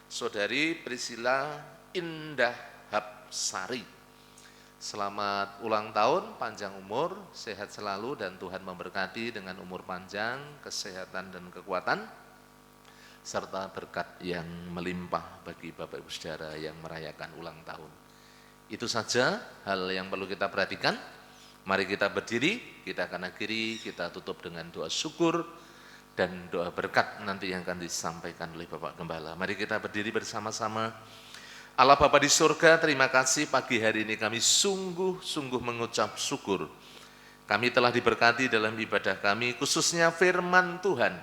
[SPEAKER 6] Saudari Priscilla Indah Hapsari. Selamat ulang tahun, panjang umur, sehat selalu, dan Tuhan memberkati dengan umur panjang, kesehatan dan kekuatan, serta berkat yang melimpah bagi Bapak Ibu Saudara yang merayakan ulang tahun. Itu saja hal yang perlu kita perhatikan. Mari kita berdiri, kita akan akhiri, kita tutup dengan doa syukur dan doa berkat nanti yang akan disampaikan oleh Bapak Gembala. Mari kita berdiri bersama-sama. Allah Bapa di surga, terima kasih pagi hari ini kami sungguh-sungguh mengucap syukur. Kami telah diberkati dalam ibadah kami, khususnya firman Tuhan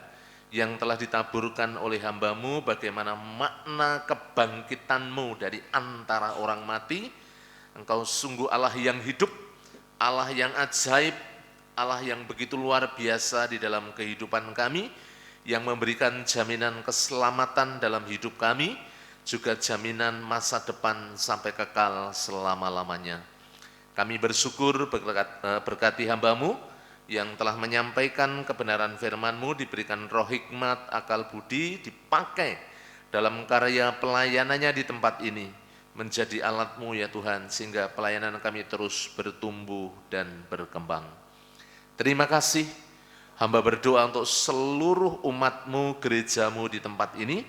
[SPEAKER 6] yang telah ditaburkan oleh hamba-Mu, bagaimana makna kebangkitan-Mu dari antara orang mati. Engkau sungguh Allah yang hidup, Allah yang ajaib, Allah yang begitu luar biasa di dalam kehidupan kami, yang memberikan jaminan keselamatan dalam hidup kami, juga jaminan masa depan sampai kekal selama-lamanya. Kami bersyukur berkati hamba-Mu yang telah menyampaikan kebenaran firman-Mu, diberikan roh hikmat, akal budi, dipakai dalam karya pelayanannya di tempat ini, menjadi alat-Mu ya Tuhan, sehingga pelayanan kami terus bertumbuh dan berkembang. Terima kasih, hamba berdoa untuk seluruh umat-Mu, gereja-Mu di tempat ini.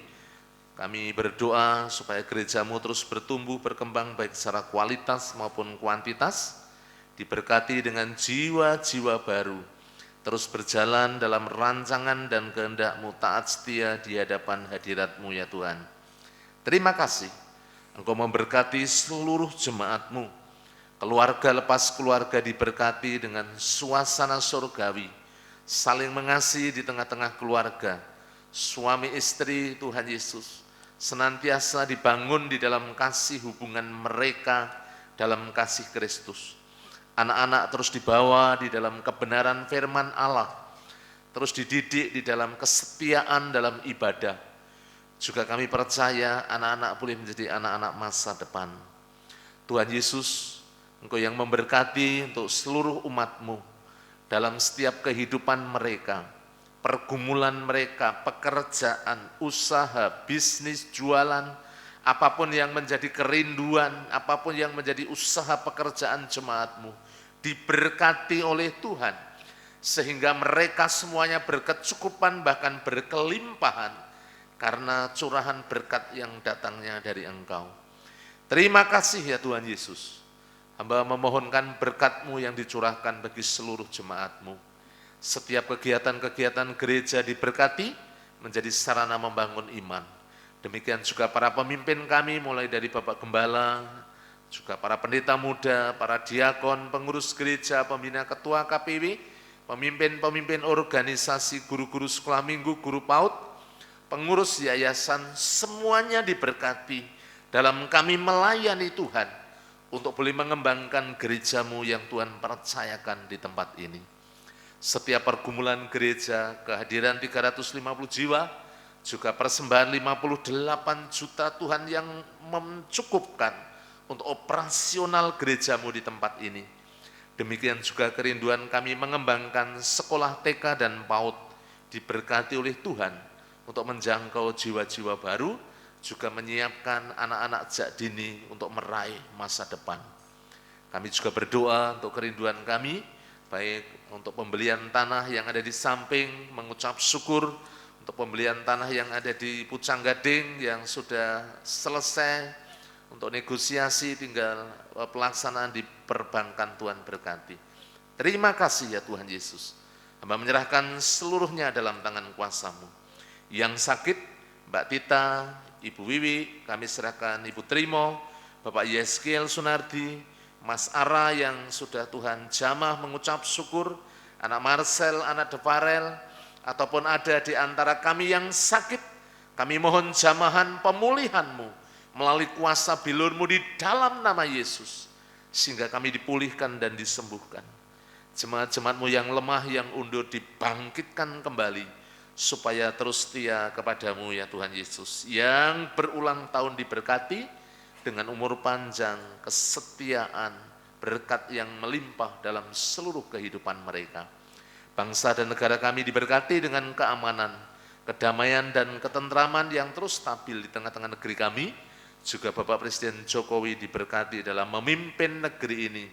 [SPEAKER 6] Kami berdoa supaya gereja-Mu terus bertumbuh, berkembang baik secara kualitas maupun kuantitas, diberkati dengan jiwa-jiwa baru, terus berjalan dalam rancangan dan kehendak-Mu, taat setia di hadapan hadirat-Mu ya Tuhan. Terima kasih, Engkau memberkati seluruh jemaat-Mu, keluarga lepas keluarga diberkati dengan suasana surgawi, saling mengasihi di tengah-tengah keluarga, suami istri Tuhan Yesus, senantiasa dibangun di dalam kasih hubungan mereka dalam kasih Kristus. Anak-anak terus dibawa di dalam kebenaran firman Allah, terus dididik di dalam kesetiaan dalam ibadah. Juga kami percaya anak-anak boleh menjadi anak-anak masa depan. Tuhan Yesus, Engkau yang memberkati untuk seluruh umat-Mu dalam setiap kehidupan mereka, pergumulan mereka, pekerjaan, usaha, bisnis, jualan, apapun yang menjadi kerinduan, apapun yang menjadi usaha pekerjaan jemaat-Mu, diberkati oleh Tuhan, sehingga mereka semuanya berkecukupan bahkan berkelimpahan karena curahan berkat yang datangnya dari Engkau. Terima kasih ya Tuhan Yesus. Hamba memohonkan berkat-Mu yang dicurahkan bagi seluruh jemaat-Mu. Setiap kegiatan-kegiatan gereja diberkati menjadi sarana membangun iman. Demikian juga para pemimpin kami, mulai dari Bapak Gembala, juga para pendeta muda, para diakon, pengurus gereja, pembina ketua KPW, pemimpin-pemimpin organisasi, guru-guru sekolah minggu, guru PAUD, pengurus yayasan, semuanya diberkati dalam kami melayani Tuhan untuk boleh mengembangkan gereja-Mu yang Tuhan percayakan di tempat ini. Setiap pergumulan gereja, kehadiran 350 jiwa, juga persembahan 58 juta Tuhan yang mencukupkan untuk operasional gereja-Mu di tempat ini. Demikian juga kerinduan kami mengembangkan sekolah TK dan PAUD, diberkati oleh Tuhan untuk menjangkau jiwa-jiwa baru, juga menyiapkan anak-anak sejak dini untuk meraih masa depan. Kami juga berdoa untuk kerinduan kami, baik untuk pembelian tanah yang ada di samping, mengucap syukur untuk pembelian tanah yang ada di Pucang Gading yang sudah selesai, untuk negosiasi tinggal pelaksanaan di perbankan Tuhan berkati. Terima kasih ya Tuhan Yesus. Hamba menyerahkan seluruhnya dalam tangan kuasa-Mu. Yang sakit, Mbak Tita, Ibu Wiwi, kami serahkan Ibu Trimo, Bapak Yeskiel Sunardi, Mas Ara yang sudah Tuhan jamah mengucap syukur, anak Marcel, anak Devarel, ataupun ada di antara kami yang sakit, kami mohon jamahan pemulihan-Mu melalui kuasa bilur-Mu di dalam nama Yesus, sehingga kami dipulihkan dan disembuhkan. Jemaat-jemaat-Mu yang lemah, yang undur dibangkitkan kembali, supaya terus setia kepada-Mu ya Tuhan Yesus, yang berulang tahun diberkati dengan umur panjang, kesetiaan, berkat yang melimpah dalam seluruh kehidupan mereka. Bangsa dan negara kami diberkati dengan keamanan, kedamaian dan ketentraman yang terus stabil di tengah-tengah negeri kami. Juga Bapak Presiden Jokowi diberkati dalam memimpin negeri ini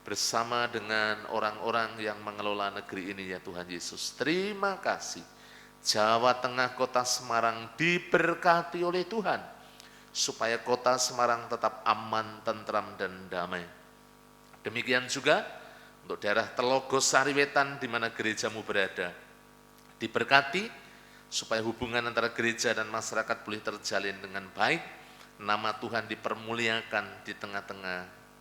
[SPEAKER 6] bersama dengan orang-orang yang mengelola negeri ini ya Tuhan Yesus. Terima kasih. Jawa Tengah, Kota Semarang diberkati oleh Tuhan, supaya Kota Semarang tetap aman, tentram, dan damai. Demikian juga untuk daerah Telogos Sariwetan di mana gereja-Mu berada. Diberkati supaya hubungan antara gereja dan masyarakat boleh terjalin dengan baik. Nama Tuhan dipermuliakan di tengah-tengah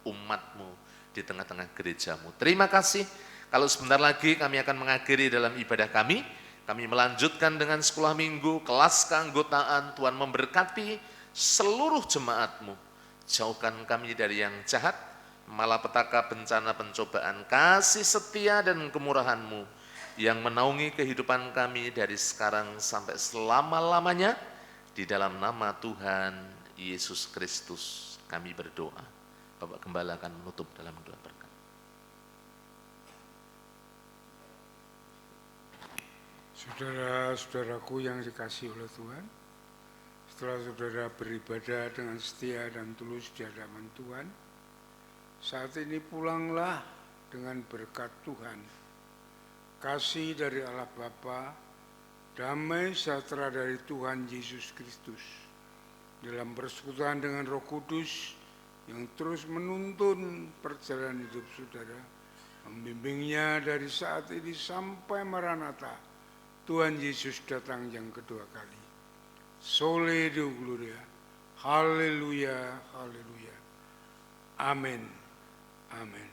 [SPEAKER 6] umat-Mu, di tengah-tengah gereja-Mu. Terima kasih. Kalau sebentar lagi kami akan mengakhiri dalam ibadah kami. Kami melanjutkan dengan sekolah minggu, kelas keanggotaan. Tuhan memberkati seluruh jemaat-Mu. Jauhkan kami dari yang jahat, malapetaka, bencana, pencobaan. Kasih setia dan kemurahan-Mu yang menaungi kehidupan kami dari sekarang sampai selama-lamanya. Di dalam nama Tuhan Yesus Kristus kami berdoa. Bapak Gembala akan menutup dalam doa berkat.
[SPEAKER 2] Saudara-saudaraku yang dikasihi oleh Tuhan, setelah saudara beribadah dengan setia dan tulus di hadapan Tuhan, saat ini pulanglah dengan berkat Tuhan, kasih dari Allah Bapa, damai sejahtera dari Tuhan Yesus Kristus, dalam persekutuan dengan Roh Kudus yang terus menuntun perjalanan hidup saudara, membimbingnya dari saat ini sampai Maranatha, Tuhan Yesus datang yang kedua kali. Sole Deo Gloria, haleluya, haleluya, amin, amin.